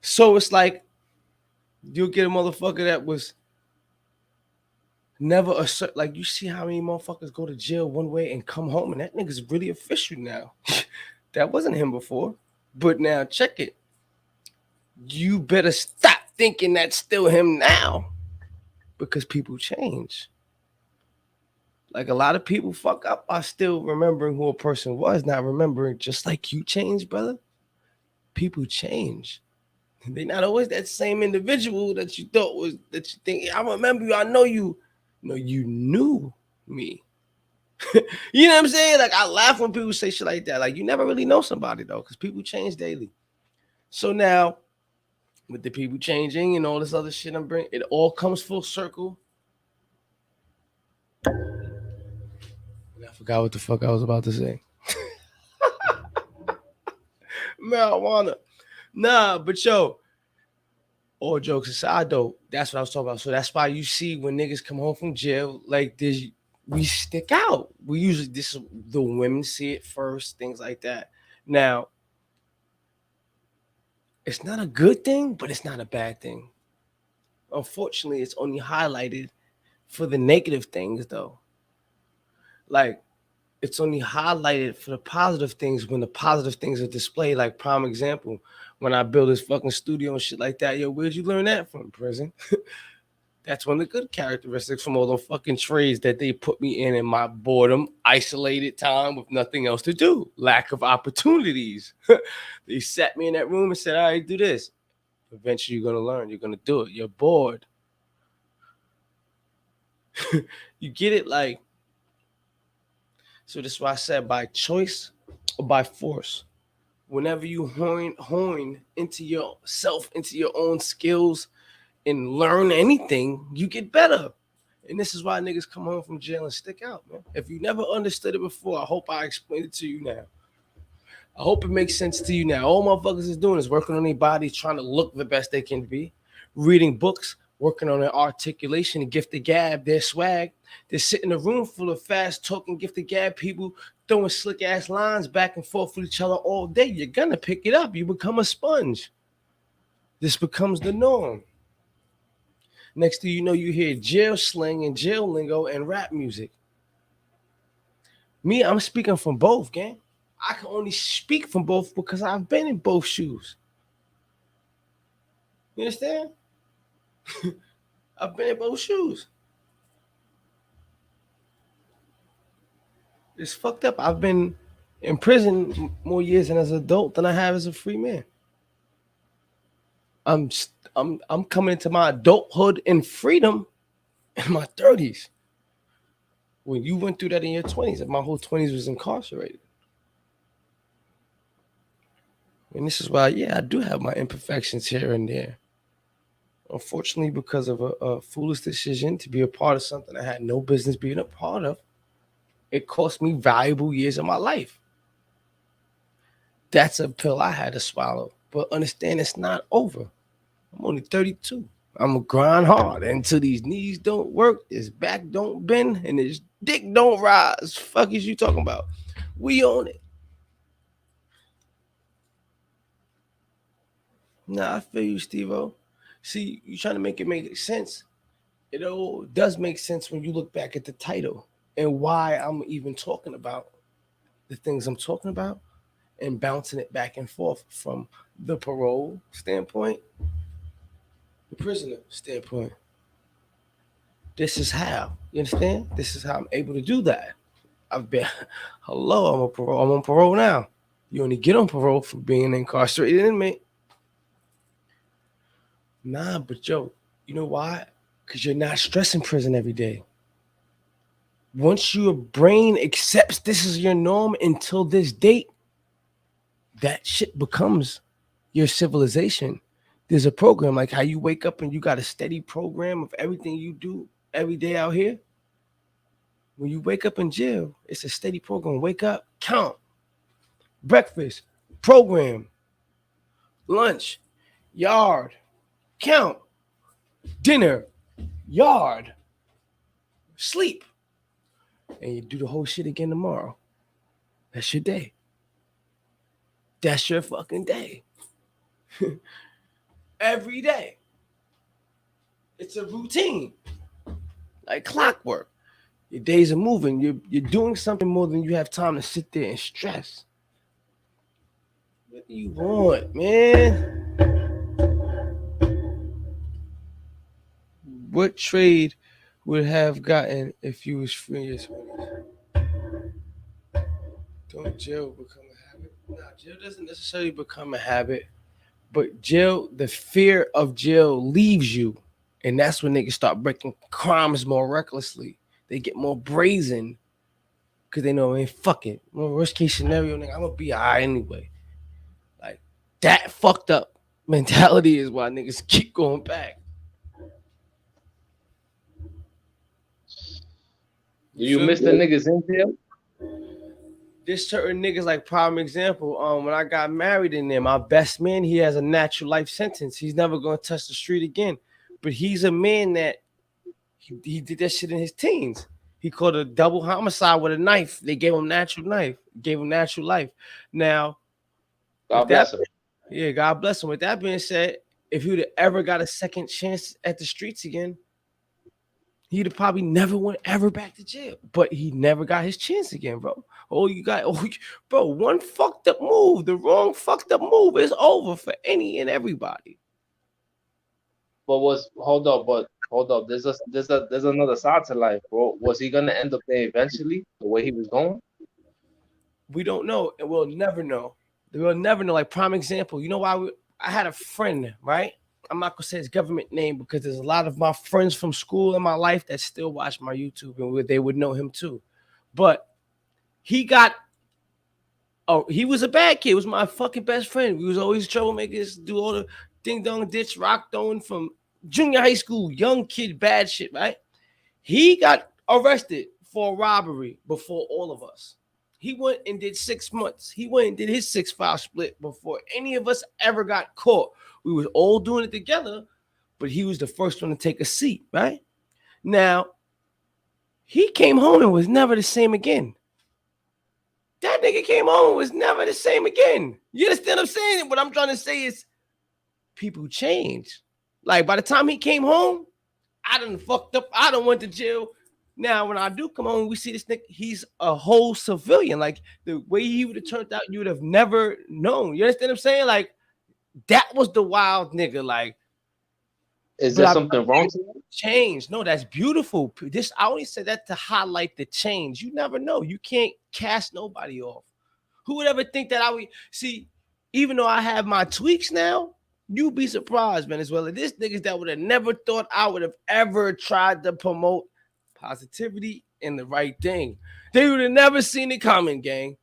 So it's like you'll get a motherfucker that was never like, you see how many motherfuckers go to jail one way and come home, and that nigga's really official now. That wasn't him before, but now check it. You better stop thinking that's still him now, because people change. Like, a lot of people fuck up are still remembering who a person was, not remembering, just like you changed, brother. people change. They're not always that same individual that you thought was, that you think, I remember you, I know you. No, you knew me. You know what I'm saying? Like, I laugh when people say shit like that. Like, you never really know somebody though, because people change daily. So now, with the people changing and all this other shit I'm bringing, it all comes full circle. And I forgot what the fuck I was about to say. Marijuana. Nah, but yo, all jokes aside though, that's what I was talking about. So that's why you see when niggas come home from jail like this, we stick out. We usually, this is the women see it first, things like that. Now, it's not a good thing, but it's not a bad thing. Unfortunately, it's only highlighted for the negative things though. Like, it's only highlighted for the positive things when the positive things are displayed. Like, prime example, when I build this fucking studio and shit like that, yo, where'd you learn that from? Prison. That's one of the good characteristics from all the fucking trades that they put me in my boredom, isolated time with nothing else to do, lack of opportunities. They sat me in that room and said, all right, do this. Eventually you're going to learn. You're going to do it. You're bored. You get it? Like, so that's why I said by choice or by force. Whenever you hone into yourself, into your own skills, and learn anything, you get better. And this is why niggas come home from jail and stick out, man. If you never understood it before, I hope I explained it to you now. I hope it makes sense to you now. All motherfuckers is doing is working on their bodies, trying to look the best they can be, reading books, working on their articulation and gift the gab, their swag. They sit in a room full of fast talking, gift the gab people throwing slick ass lines back and forth with each other all day. You're gonna pick it up. You become a sponge. This becomes the norm. Next thing you know, you hear jail slang and jail lingo and rap music. Me, I'm speaking from both, gang. I can only speak from both because I've been in both shoes. You understand? I've been in both shoes. It's fucked up. I've been in prison more years as an adult than I have as a free man. I'm coming into my adulthood and freedom in my 30s. When you went through that in your 20s, my whole 20s was incarcerated. And this is why, yeah, I do have my imperfections here and there. Unfortunately, because of a foolish decision to be a part of something I had no business being a part of, it cost me valuable years of my life. That's a pill I had to swallow. But understand, it's not over. I'm only 32. I'm going to grind hard until these knees don't work, this back don't bend, and this dick don't rise. Fuck is you talking about? We on it. Nah, I feel you, Steve-O. See, you trying to make it make sense. It all does make sense when you look back at the title and why I'm even talking about the things I'm talking about and bouncing it back and forth from the parole standpoint, the prisoner standpoint. This is how, you understand? This is how I'm able to do that. I've been, hello, I'm on parole now. You only get on parole for being an incarcerated inmate. Nah, but yo, you know why? Because you're not stressing prison every day. Once your brain accepts this is your norm until this date, that shit becomes your civilization. There's a program like how you wake up and you got a steady program of everything you do every day out here. When you wake up in jail, it's a steady program. Wake up, count. Breakfast, program. Lunch, yard, count. Dinner, yard, sleep. And you do the whole shit again tomorrow. That's your day. That's your fucking day. Every day. It's a routine. Like clockwork. Your days are moving. You're doing something more than you have time to sit there and stress. What do you want, man? What trade would have gotten if you was free in your 20s? Don't jail become a habit? Jail doesn't necessarily become a habit, but jail, the fear of jail leaves you, and that's when niggas start breaking crimes more recklessly. They get more brazen because they know, man, fuck it. Well, worst case scenario, nigga, I'm gonna be alright anyway. Like that fucked up mentality is why niggas keep going back. Do You you feel miss the me? niggas in jail? There's certain niggas like prime example. When I got married in there, my best man, he has a natural life sentence. He's never gonna touch the street again. But he's a man that he did that shit in his teens. He caught a double homicide with a knife. They gave him natural knife, gave him natural life. Now, with God that, bless him. yeah, God bless him. With that being said, if he'd have ever got a second chance at the streets again, he'd have probably never went ever back to jail. But he never got his chance again, bro. Bro, one fucked up move, the wrong fucked up move is over for any and everybody. But hold up. There's another side to life, bro. Was he gonna end up there eventually, the way he was going? We don't know, and we'll never know. We'll never know. Like prime example, you know why I had a friend, right? I'm not gonna say his government name because there's a lot of my friends from school in my life that still watch my YouTube and they would know him too. But he got he was a bad kid. He was my fucking best friend. We was always troublemakers, do all the ding dong ditch rock throwing from junior high school, young kid, bad shit, right? He got arrested for robbery before all of us. He went and did 6 months. He went and did his 6-file split before any of us ever got caught. We was all doing it together, but he was the first one to take a seat, right? Now, he came home and was never the same again. That nigga came home and was never the same again. You understand what I'm saying? What I'm trying to say is people change. Like by the time he came home, I done fucked up. I done went to jail. Now, when I do come home, we see this nigga, he's a whole civilian. Like the way he would have turned out, you would have never known. You understand what I'm saying? Like that was the wild nigga. Like, Is but there I something wrong to him? change. No, that's beautiful. This I only said that to highlight the change. You never know. You can't cast nobody off. Who would ever think that I would see? Even though I have my tweaks now, you'd be surprised, Venezuela. This niggas that would have never thought I would have ever tried to promote positivity and the right thing. They would have never seen it coming, gang.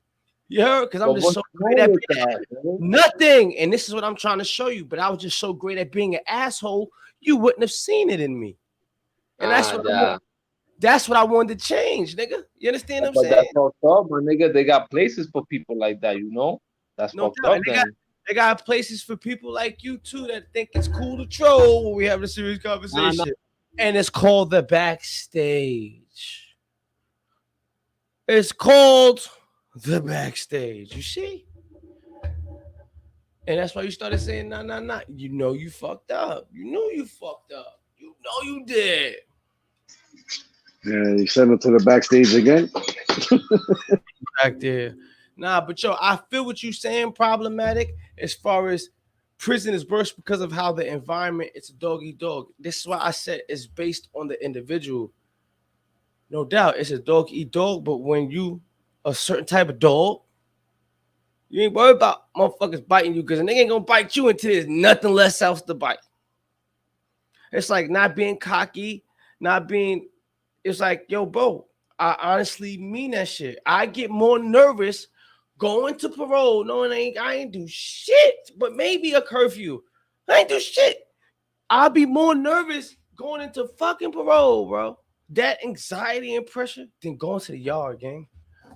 You heard? Because I'm But just what's so great wrong at with being that, man? nothing. And this is what I'm trying to show you. But I was just so great at being an asshole, you wouldn't have seen it in me. And Ah, yeah. that's what I wanted to change, nigga. You understand what I'm But that's saying? fucked up, my nigga. They got places for people like that, you know? That's No fucked doubt. up And then. they got places for people like you too that think it's cool to troll when we have a serious Nah, nah. conversation. And it's called the backstage. It's called the backstage. You see? And that's why you started saying, nah, nah, nah. You know you fucked up. You knew you fucked up. You know you did. Yeah, you sent him to the backstage again. Back there. Nah, but yo, I feel what you saying problematic as far as prison is worse because of how the environment, it's a dog eat dog. This is why I said it's based on the individual. No doubt, it's a dog eat dog, but when you a certain type of dog, you ain't worried about motherfuckers biting you because a nigga ain't gonna bite you until there's nothing less else to bite. It's like not being cocky, not being, it's like, yo, bro, I honestly mean that shit. I get more nervous going to parole, knowing I ain't do shit, but maybe a curfew. I ain't do shit. I'll be more nervous going into fucking parole, bro. That anxiety and pressure than going to the yard, gang.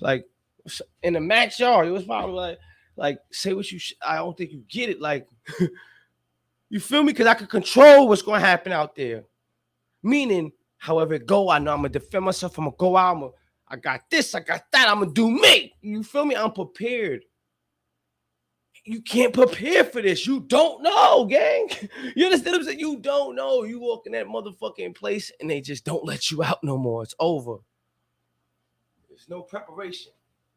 Like in the max yard, it was probably like say what you. I don't think you get it. Like you feel me? Because I can control what's going to happen out there. Meaning, however it go, I know I'm gonna defend myself. I'm gonna go out. I got this. I got that. I'm gonna do me. You feel me? I'm prepared. You can't prepare for this. You don't know, gang. You understand what I'm saying? You don't know. You walk in that motherfucking place and they just don't let you out no more. It's over. There's no preparation.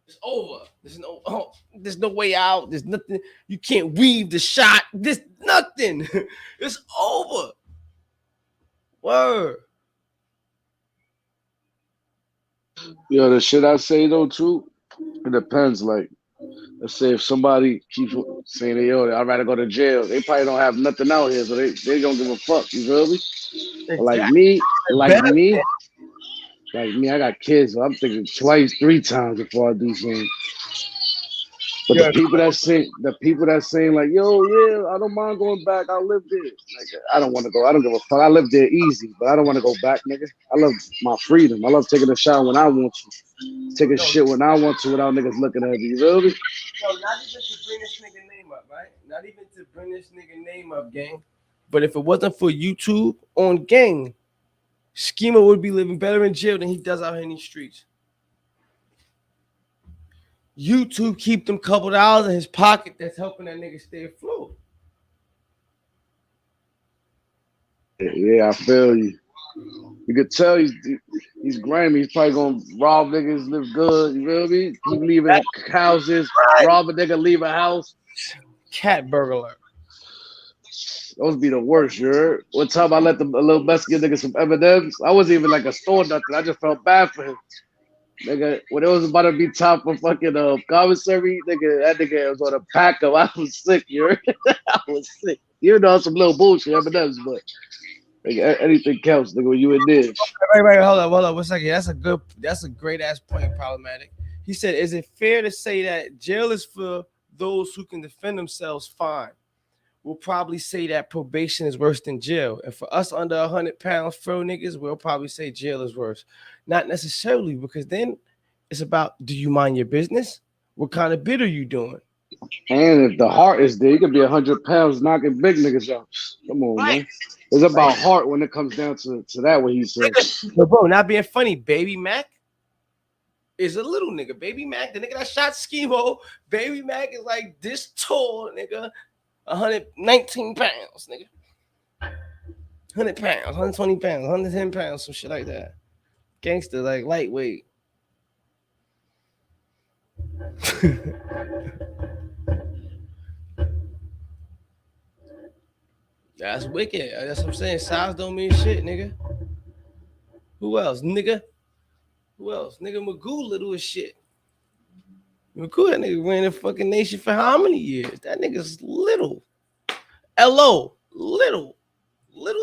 It's over. There's no way out. There's nothing. You can't weave the shot. There's nothing. It's over. Word. Yo, the shit I say though too, it depends. Like let's say if somebody keeps saying, yo, I'd rather go to jail, they probably don't have nothing out here, so they don't give a fuck. You feel me? But Exactly. like me, I got kids, so I'm thinking twice, 3 times before I do something. But Yeah. the people that saying like, yo, yeah, I don't mind going back. I live there. Like, I don't want to go. I don't give a fuck. I live there easy, but I don't want to go back, nigga. I love my freedom. I love taking a shower when I want to, taking shit when I want to without niggas looking at me. You feel me? No, not even to bring this nigga name up, right? Not even to bring this nigga name up, gang. But if it wasn't for YouTube on gang, Schema would be living better in jail than he does out here in these streets. YouTube keep them couple dollars in his pocket that's helping that nigga stay afloat. Yeah, I feel you. You could tell he's grimy. He's probably gonna rob niggas, live good. You feel me? Keep leaving houses, rob a nigga, leave a house. Cat burglar. Those be the worst, you heard? One time I let a little Mexican nigga some M&Ms. I wasn't even like a store nothing. I just felt bad for him. Nigga, when it was about to be time for fucking commissary, nigga, that nigga was on a pack of. I was sick, you heard? I was sick. You know, some little bullshit M&Ms, but nigga, anything counts, nigga, when you in there. Right, hold up, 1 second. That's a great ass point, problematic. He said, is it fair to say that jail is for those who can defend themselves fine? We'll probably say that probation is worse than jail. And for us under 100 pounds fro niggas, we'll probably say jail is worse. Not necessarily, because then it's about, do you mind your business? What kind of bid are you doing? And if the heart is there, you could be 100 pounds knocking big niggas out. Come on, man. It's about heart when it comes down to that, what he said. But bro, not being funny, Baby Mac is a little nigga. Baby Mac, the nigga that shot Schemo, Baby Mac is like this tall, nigga. 119 pounds, nigga. 100 pounds, 120 pounds, 110 pounds, some shit like that. Gangster, like lightweight. That's wicked. That's what I'm saying. Size don't mean shit, nigga. Who else, nigga? Who else? Nigga Magoo little as shit. Magoo, that nigga ran the fucking nation for how many years? That nigga's little. L.O. Little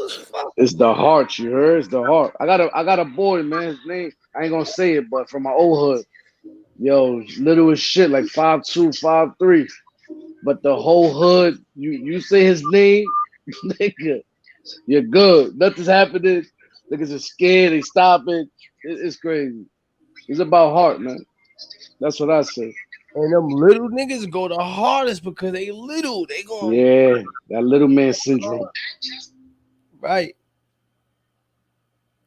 as fuck. It's the heart, you heard? It's the heart. I got a boy, man. His name, I ain't gonna say it, but from my old hood. Yo, little as shit, like 5'2", 5'3". But the whole hood, you say his name, nigga, you're good. Nothing's happening. Niggas are scared. They stopping. It's crazy. It's about heart, man. That's what I say. And them little niggas go the hardest because they little. They going, yeah, that little man syndrome. Right.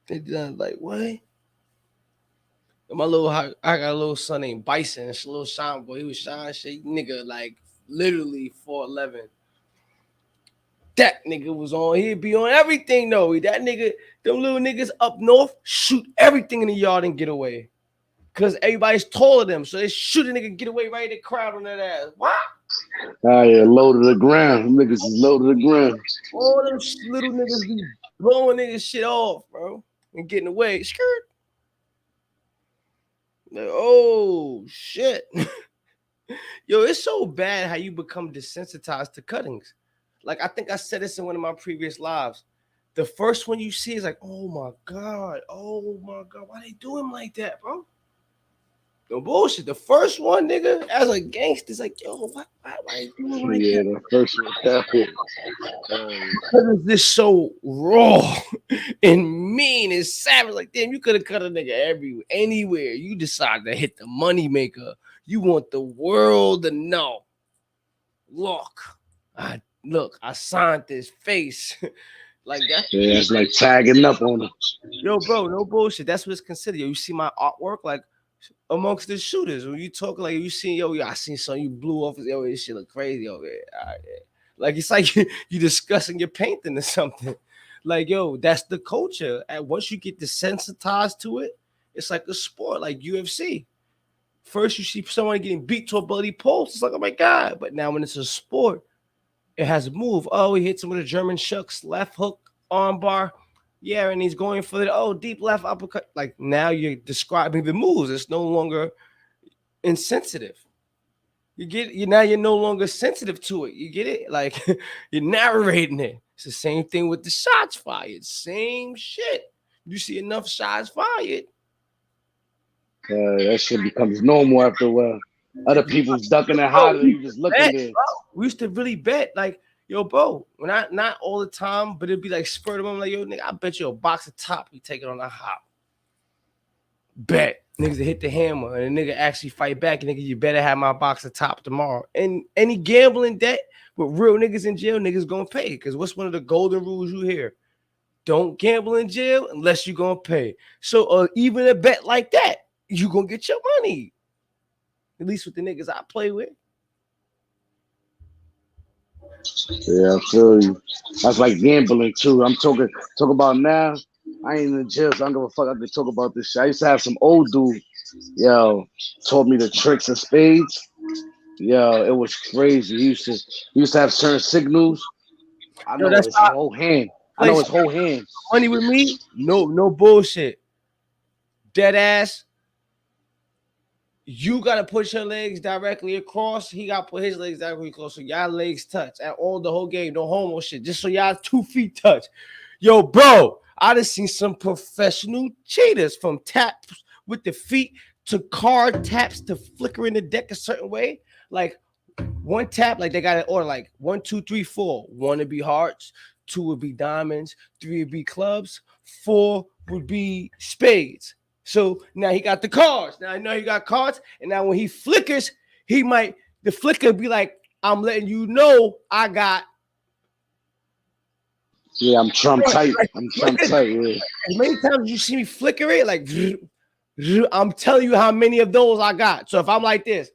They done like, what? My little, I got a little son named Bison. It's a little shine boy. He was shine shit. Nigga, like literally 4'11". That nigga was on. He'd be on everything though. That nigga, them little niggas up north shoot everything in the yard and get away. Cause everybody's taller than them. So they shoot a nigga, get away right in the crowd on that ass. What? Oh yeah, low to the ground. Them niggas is low to the ground. All them little niggas be blowing niggas shit off, bro. And getting away. Skirt. Like, oh shit. Yo, it's so bad how you become desensitized to cuttings. Like I think I said this in one of my previous lives. The first one you see is like, oh my god, why they do him like that, bro? No bullshit. The first one, nigga, as a gangster, it's like, yo, why you doing like that? The first one. Because it's just so raw and mean and savage. Like, damn, you could have cut a nigga anywhere. You decided to hit the money maker. You want the world to know. Look, I signed this face. Like that. Yeah, it's like tagging up on them. Yo, bro, no bullshit. That's what it's considered. Yo, you see my artwork, like amongst the shooters. When you talk like you seen, yo, I seen something you blew off. Yo, this shit look crazy over here. All right, yeah. Like it's like you discussing your painting or something. Like, yo, that's the culture. And once you get desensitized to it, it's like a sport, like UFC. First, you see someone getting beat to a bloody pulse. It's like, oh my god. But now when it's a sport, it has a move. Oh, he hits him with a German shucks, left hook, arm bar. Yeah, and he's going for the deep left uppercut. Like now you're describing the moves. It's no longer insensitive. You get you now. You're no longer sensitive to it. You get it? Like you're narrating it. It's the same thing with the shots fired. Same shit. You see enough shots fired. That shit becomes normal after a while. Other people's ducking and hiding, you just looking there. We used to really bet, like, yo, bro, when I not all the time, but it'd be like spurred them like, yo, nigga, I bet you a box of top you take it on a hop. Bet niggas that hit the hammer and a nigga actually fight back, nigga, you better have my box of top tomorrow. And any gambling debt with real niggas in jail, niggas gonna pay. Because what's one of the golden rules you hear? Don't gamble in jail unless you're gonna pay. So even a bet like that, you gonna get your money. At least with the niggas I play with. Yeah, I feel you. That's like gambling too. I'm talking about now. I ain't in the jail, so I don't give a fuck. I can talk about this shit. I used to have some old dude, yo, taught me the tricks of spades. Yo, it was crazy. He used to have certain signals. I know his whole hand. I know his whole hand. Money with me? No bullshit. Dead ass. You gotta put your legs directly across. He gotta put his legs directly across. So y'all legs touch. And all the whole game, no homo shit. Just so y'all 2 feet touch. Yo, bro, I done seen some professional cheaters from taps with the feet to card taps to flickering the deck a certain way. Like one tap, like they got it order like 1, 2, 3, 4. 1 would be hearts, 2 would be diamonds, 3 would be clubs, 4 would be spades. So now he got the cards. Now I know he got cards. And now when he flickers, the flicker be like, I'm letting you know I got. Yeah, I'm Trump tight. I'm Trump tight. Yeah. As many times you see me flicker it, like, I'm telling you how many of those I got. So if I'm like this,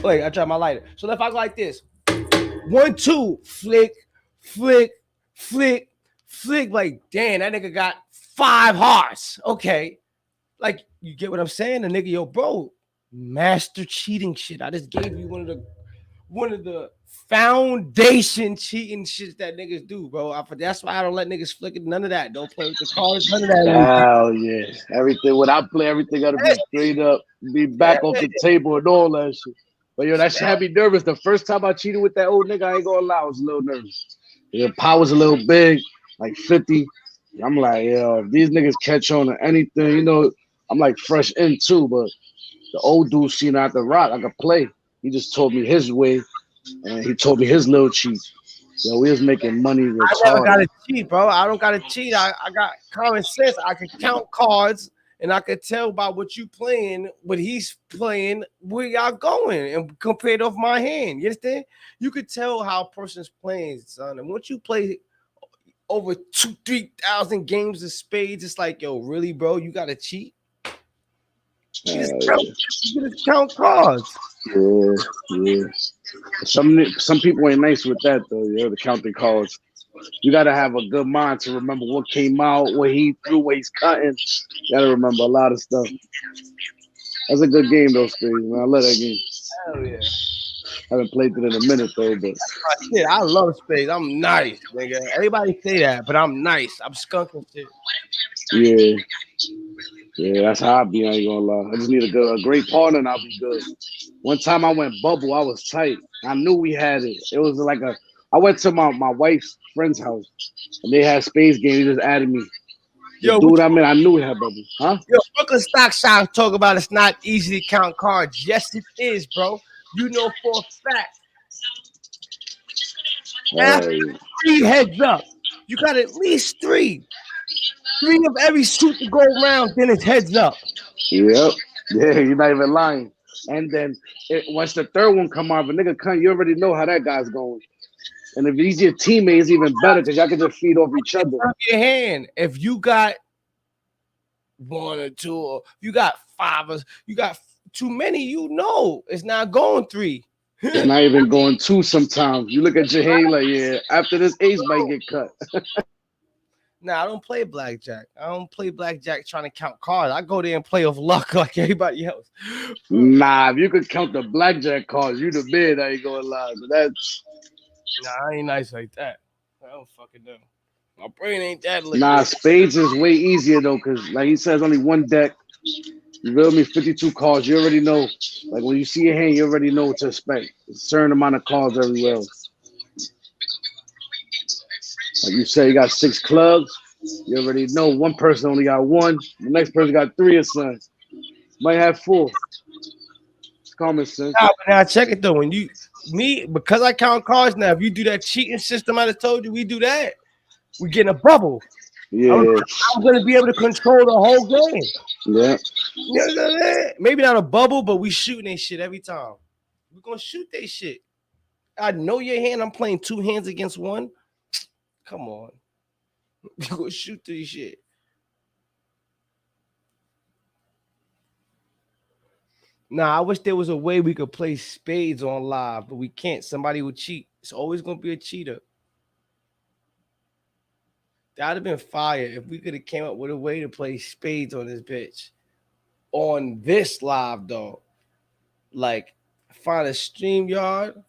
wait, I tried my lighter. So if I go like this, 1, 2, flick, flick, flick, flick, like, damn, that nigga got 5 hearts. Okay. Like, you get what I'm saying? The nigga, yo, bro, master cheating shit. I just gave you one of the foundation cheating shit that niggas do, bro. That's why I don't let niggas flick it. None of that. Don't play with the cards. None of that. Hell yeah. Everything, when I play, everything got to be straight up, be back off the table and all that shit. But yo, that shit had me nervous. The first time I cheated with that old nigga, I ain't gonna lie, I was a little nervous. The power's a little big, like 50. I'm like, yo, if these niggas catch on to anything, you know, I'm like fresh in too, but the old dude seen out the rock, I could play. He just told me his way, and he told me his little cheat. Yo, we was making money retarded. I never gotta cheat, bro. I don't gotta cheat. I got common sense. I can count cards, and I could tell by what you playing, what he's playing, where y'all going, and compare it off my hand. You understand? You could tell how a person's playing, son. And once you play over 2,000-3,000 games of spades, it's like, yo, really, bro? You gotta cheat? You just count cards. Yeah. Some people ain't nice with that though. The counting cards. You gotta have a good mind to remember what came out, what he threw, what he's cutting. You gotta remember a lot of stuff. That's a good game though, Spades. Man, I love that game. Hell yeah. I haven't played it in a minute though, but shit, I love spades. I'm nice, nigga. Everybody say that, but I'm nice. I'm skunking shit. Yeah, that's how I be. I ain't gonna lie. I just need a great partner, and I'll be good. One time I went bubble, I was tight. I knew we had it. It was like I went to my wife's friend's house, and they had spades game. He just added me. Yo, dude, I knew we had bubble. Huh? Yo, Brooklyn Stock Shop talk about it's not easy to count cards. Yes, it is, bro. You know for a fact. After 3 heads up, you got at least 3. 3 of every suit to go around, then it's heads up. Yep. Yeah, you're not even lying. And then once the third one come out, if a nigga come, you already know how that guy's going. And if he's your teammate, it's even better because y'all can just feed off each other. Your hand. If you got 1 or 2, or you got 5, or you got too many, you know it's not going 3. It's not even going 2 sometimes. You look at your hand like, yeah, after this ace might get cut. Nah, I don't play blackjack. I don't play blackjack trying to count cards. I go there and play with luck like everybody else. Nah, if you could count the blackjack cards, you the man. I ain't gonna lie. But that's I ain't nice like that. I don't fucking know. My brain ain't that liquid. Nah, spades is way easier though, because like he says, only one deck. You feel me? 52 cards. You already know. Like when you see a hand, you already know what to expect. A certain amount of cards everywhere else. Like you say, you got 6 clubs. You already know one person only got 1. The next person got 3 or something. Might have 4. It's common sense. Nah, but now check it though. When you because I count cards now, if you do that cheating system I just told you, we do that. We get in a bubble. Yeah. I'm gonna be able to control the whole game. Yeah. You know what I'm saying? Maybe not a bubble, but we shooting that shit every time. We're gonna shoot that shit. I know your hand. I'm playing 2 hands against 1. Come on. You gonna shoot this shit. Nah, I wish there was a way we could play spades on live, but we can't. Somebody would cheat. It's always gonna be a cheater. That'd have been fire if we could have came up with a way to play spades on this bitch. On this live though. Like find a StreamYard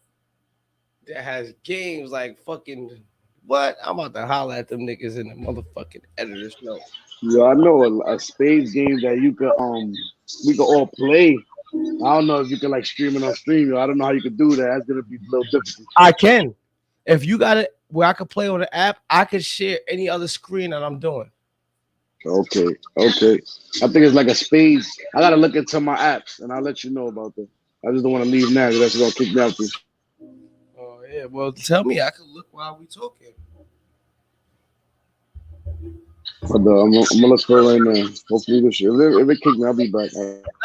that has games like fucking what? I'm about to holler at them niggas in the motherfucking editor's note. Yeah, I know a spades game that you could we could all play. I don't know if you can like stream it on stream. I don't know how you could do that. That's gonna be a little difficult. I can. If you got it where I could play on the app, I could share any other screen that I'm doing. Okay. I think it's like a spades. I gotta look into my apps and I'll let you know about that. I just don't want to leave now because that's gonna kick me out. Oh yeah, well tell me. I can look while we talking. But I'm gonna look for it right now. Hopefully this shit. If it kick me, I'll be back.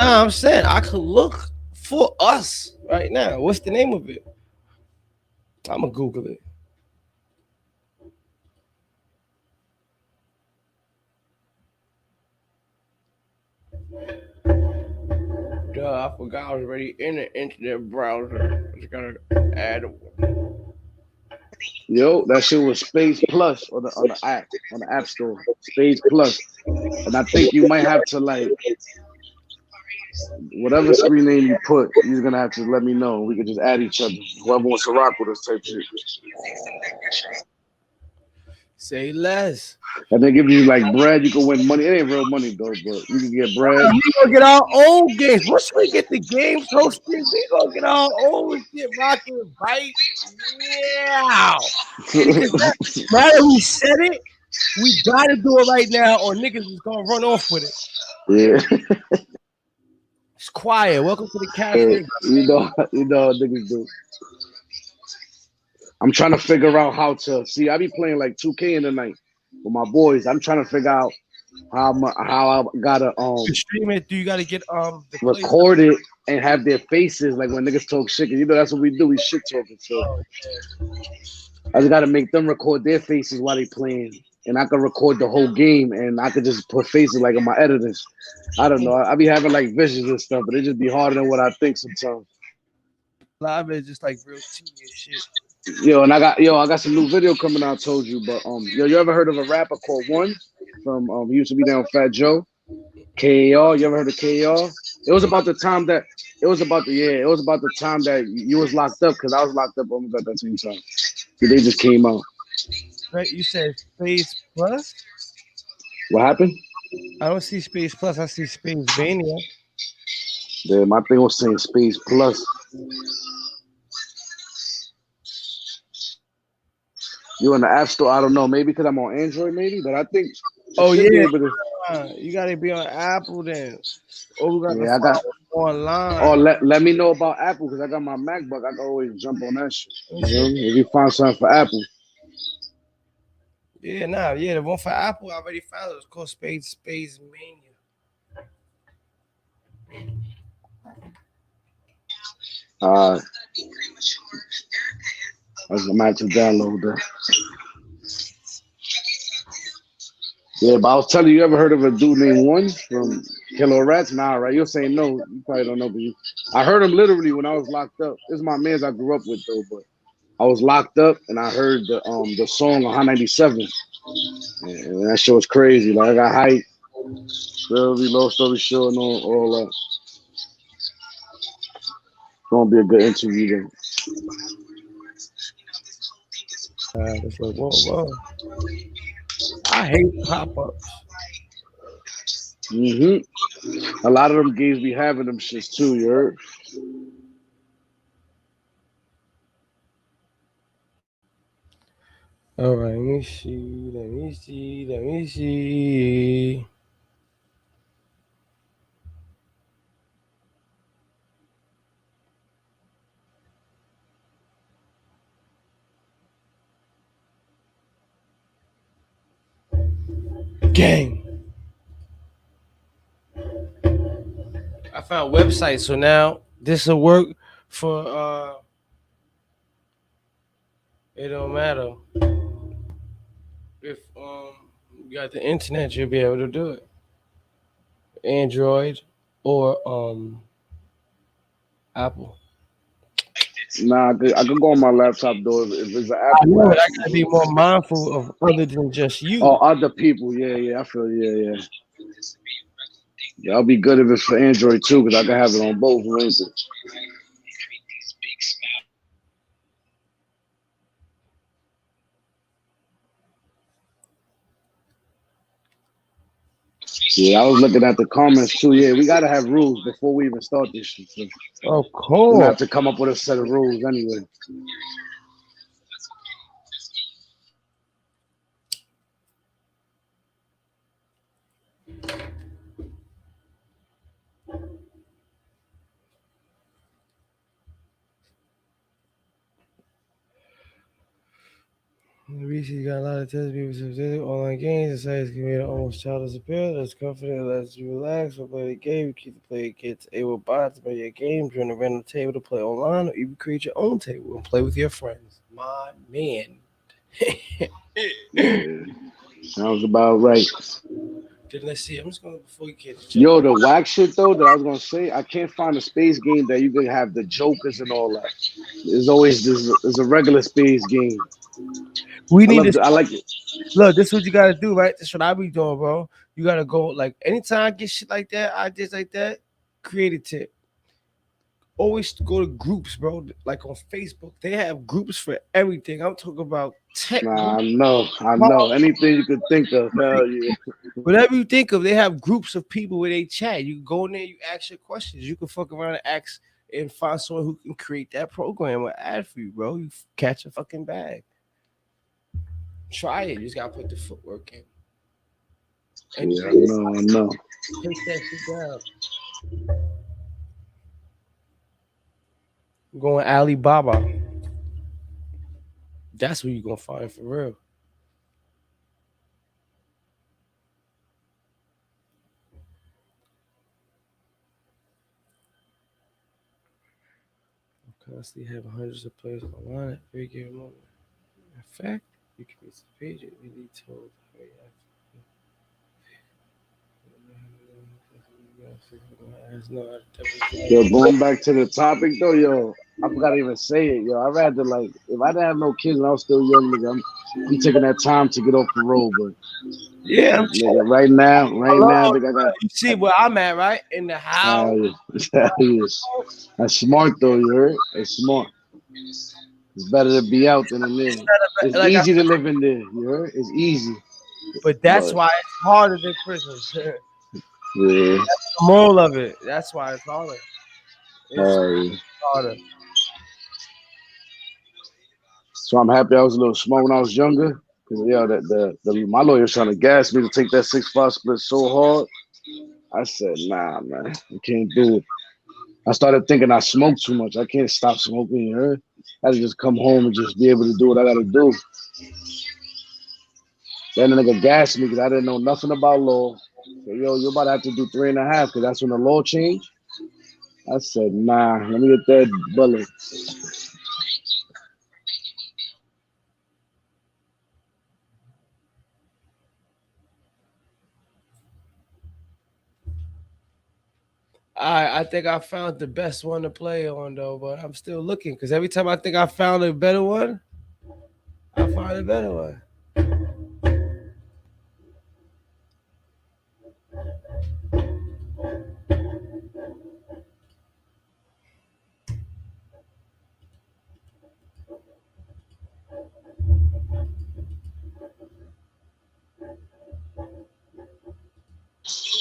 Nah, I'm saying I could look for us right now. What's the name of it? I'm gonna Google it. Duh, I forgot I was already in the internet browser. I just gotta add one. Yo, that shit was Spades Plus on the app store. Spades Plus. And I think you might have to like whatever screen name you put, you're gonna have to let me know. We could just add each other. Whoever wants to rock with us type shit. Say less. And they give you like bread, you can win money. It ain't real money though, but you can get bread. We gonna get our own games. Once we get the games hosted, we gonna get our own shit rocking, right? Yeah. Because now that we said it, we gotta do it right now, or niggas is gonna run off with it. Yeah. It's quiet. Welcome to the cafe. You know niggas do. I'm trying to figure out how to see. I be playing like 2K in the night with my boys. I'm trying to figure out how I gotta To stream it, do you gotta get the record it and have their faces like when niggas talk shit. You know that's what we do. We shit talking. So I just gotta make them record their faces while they playing, and I can record the whole game, and I could just put faces like in my editors. I don't know. I be having like visions and stuff, but it just be harder than what I think sometimes. live is just like real tedious shit. Yo, and I got some new video coming out. I told you, but you ever heard of a rapper called One from he used to be down Fat Joe, KAR? You ever heard of KAR? It was about the time that you was locked up because I was locked up almost at that same time. They just came out. Right? You said Space Plus? What happened? I don't see Space Plus. I see Space Mania. Yeah, my thing was saying Space Plus. You in the App Store? I don't know. Maybe because I'm on Android, maybe. But I think. Oh yeah, you gotta be on Apple then. Or we got online. Oh, let me know about Apple because I got my MacBook. I can always jump on that shit. You know? If you find something for Apple. Yeah, the one for Apple I already found. It was called Space Mania. I might have to download that. Yeah, but I was telling you, ever heard of a dude named One from Killer Rats? Nah, right? You're saying no. You probably don't know, but I heard him literally when I was locked up. This is my man's I grew up with though, but I was locked up and I heard the song on High 97. And that shit was crazy. Like I got hyped. Really long story short and all that. It's gonna be a good interview though. It's like, whoa. I hate pop-ups. Hmm. A lot of them games be having them shits too. You heard? All right, let me see. Let me see. Let me see. Gang. I found websites, so now this will work for it don't matter if you got the internet, you'll be able to do it. Android or Apple. Nah, I could go on my laptop though. If it's an I Apple know it. app. I gotta be more mindful of other than just Oh, you. other people. Yeah, yeah. I feel. Yeah, yeah. Yeah, I'll be good if it's for Android too, because I can have it on both. Ain't it? Yeah, I was looking at the comments too. Yeah, we gotta have rules before we even start this shit. So Of we're gonna have course. to come up with a set of rules anyway. BC got a lot of test people subjective online games. The sites can make almost childish appeal. That's confident, lets you relax or play the game. You keep the player kids able to play your game, join a random table to play online, or even create your own table and play with your friends. My man. Yeah, sounds about right. Then let's see. I'm just going before you get to jump Yo, back. the whack shit though that I was gonna say, I can't find a space game that you can have the jokers and all that. There's always there's a regular space game. We I need love to the, I like it. look. This is what you gotta do, right? This is what I be doing, bro. You gotta go like anytime I get shit like that, ideas like that, create a tip. Always go to groups, bro. Like on Facebook, they have groups for everything. I'm talking about tech Nah, groups, I know. Anything you could think of, hell yeah. whatever you think of. They have groups of people where they chat. You can go in there, you ask your questions. You can fuck around and ask and find someone who can create that program or ad for you, bro. You catch a fucking bag. Try it. You just gotta put the footwork in and Yeah, I know. take that shit down. Going Alibaba. That's what you're gonna find for real. Constantly have hundreds of players online at every given moment. In fact, you can reach the page and really told how you Yo, going back to the topic though, yo, I forgot to even say it, yo. I'd rather like if I didn't have no kids when I was still young, nigga, I'm taking that time to get off parole, but yeah, I'm nigga, right now, nigga, I got. you see where I'm at, right? In the house. Yeah. Yes. That's smart though, you heard? It's smart. It's better to be out than in It's there. not It's a, like I easy to said, live in there, you heard? It's easy. but that's But why it's harder than prison. The yeah, moral of it. That's why it's harder. It's uh, harder. so I'm happy I was a little small when I was younger. Cause yeah, the my lawyer was trying to gas me to take that 6-5 split so hard. I said, nah, man, I can't do it. I started thinking I smoke too much. I can't stop smoking, you heard? I had to just come home and just be able to do what I gotta do. Then the nigga gassed me because I didn't know nothing about law. So, yo, you're about to have to do 3.5 because that's when the law changed. I said, nah, let me get that bullet. I think I found the best one to play on though, but I'm still looking because every time I think I found a better one, I find a better one.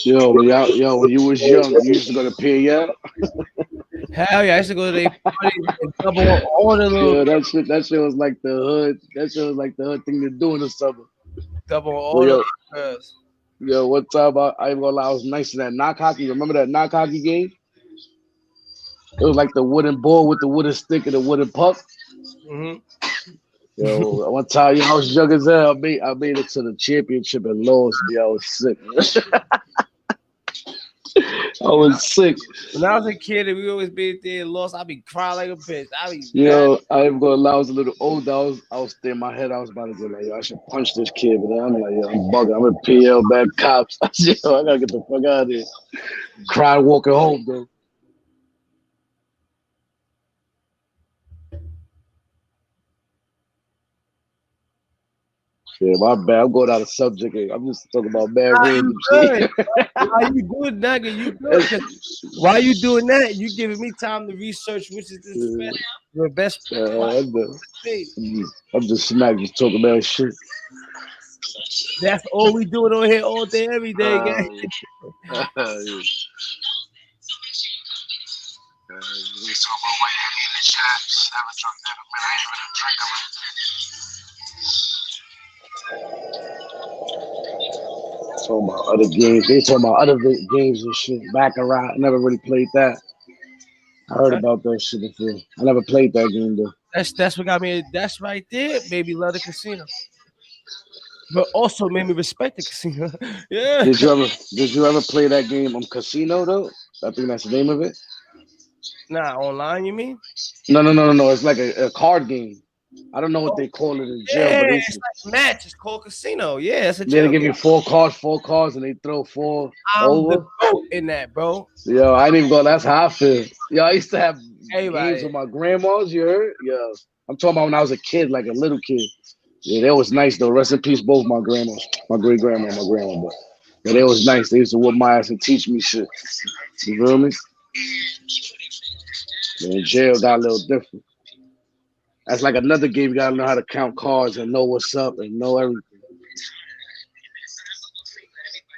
When you was young, you used to go to PAL. Hell yeah, I used to go to their parties and double all the little Yeah, that shit was like the hood. That shit was like the hood thing to do in the summer. double But all the yo, little girls. one time I ain't gonna lie, I was nice in that knock hockey. Remember that knock hockey game? It was like the wooden ball with the wooden stick and the wooden puck. Mm-hmm. Yo, one time, I was young as hell. I made it to the championship and lost. Me, I was sick. I was sick. When I was a kid and we always be there and lost, I'd be crying like a bitch. I'd be mad. Yo, I ain't gonna lie. I was a little older. I was thinking in my head. I was about to go like, yo, I should punch this kid, but then I'm like, yo, I'm bugging. I'm a PL bad cops. I said, yo, I gotta get the fuck out of here. Cried walking home though. Yeah, my bad. I'm going out of subject. I'm just talking about bad Nah, random you shit. good. Why you good, nigga? You good. 'Cause while you doing that, you giving me time to research which is the best spot I'm to be. just smack, just talking about shit. That's all we doing on here all day, every day, gang. Talking about other games. They talking about other games and shit. Baccarat. I never really played that. I heard Okay. about that shit before. I never played that game though. That's what got me. That's right there. Baby love the casino. But also made me respect the casino. Yeah. Did you ever play that game Casino though? I think that's the name of it. Nah, online, you mean? No. It's like a card game. I don't know what Oh, they call it in jail, but yeah, they it's like match. It's called casino. Yeah, it's a they jail give game. you four cards, and they throw four I'm the over. goat in that, bro. Yo, I didn't even go. That's how I feel. Yo, I used to have games Everybody. with my grandmas. You heard? Yo, I'm talking about when I was a kid, like a little kid. Yeah, that was nice though. Rest in peace, both my grandmas, my great grandma, and my grandma. But yeah, they was nice. They used to whoop my ass and teach me shit. You feel me? In jail got a little different. That's like another game. You gotta know how to count cards and know what's up and know everything.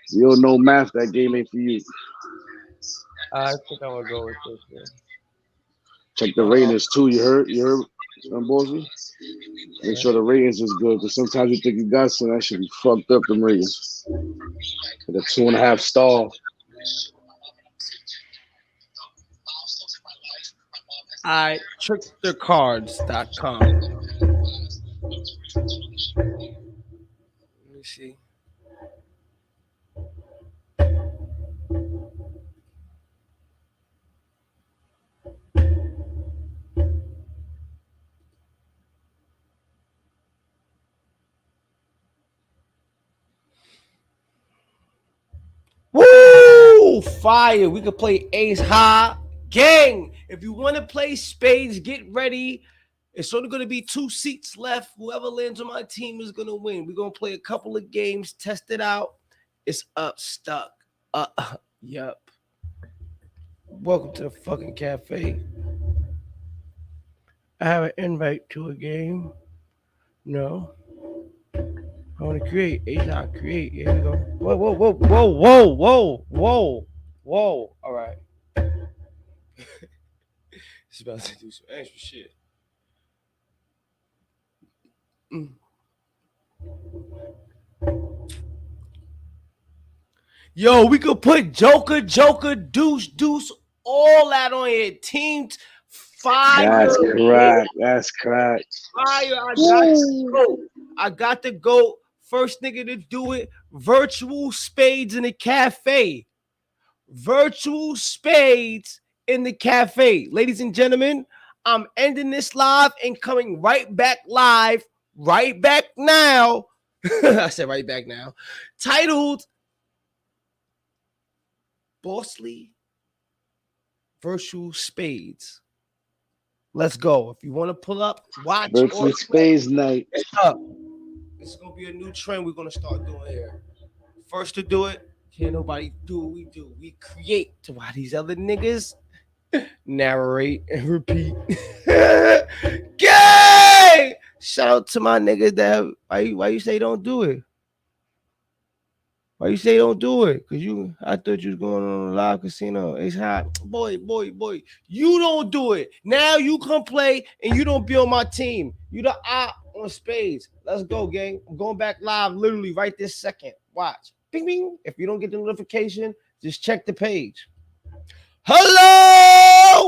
You don't know math, that game ain't for you. I think I'm gonna go with this, man. Check the ratings too. You heard, Bossy? Make sure the ratings is good. Because sometimes you think you got some, that should be fucked up. Them ratings. Like a 2.5 star. I trickthecards.com. Let me see. Woo! Fire. We could play ace high. Gang. If you want to play spades, get ready. It's only going to be 2 seats left. Whoever lands on my team is going to win. We're going to play a couple of games, test it out. It's up, stuck. Yup. Welcome to the fucking cafe. I have an invite to a game. No. I want to create. Ace high, create. Here we go. Whoa. All right. It's about to do some extra shit. Yo, we could put Joker, Deuce, all that on here. Team fire. That's crack. Fire. I got the GOAT. First nigga to do it. Virtual spades in the cafe. Virtual spades in the cafe. Ladies and gentlemen, I'm ending this live and coming right back live, right back now. I said right back now. Titled Bossly Virtual Spades. Let's go. If you want to pull up, watch. Virtual Spades night. It's up. It's going to be a new trend we're going to start doing here. First to do it, can't nobody do what we do. We create to why these other niggas narrate and repeat. Gang! Shout out to my niggas that why you say don't do it? Why you say don't do it? Cause I thought you was going on a live casino. It's hot, boy. You don't do it. Now you come play and you don't be on my team. You the op on spades. Let's go, gang. I'm going back live literally right this second. Watch. Bing, bing. If you don't get the notification, just check the page. Hello.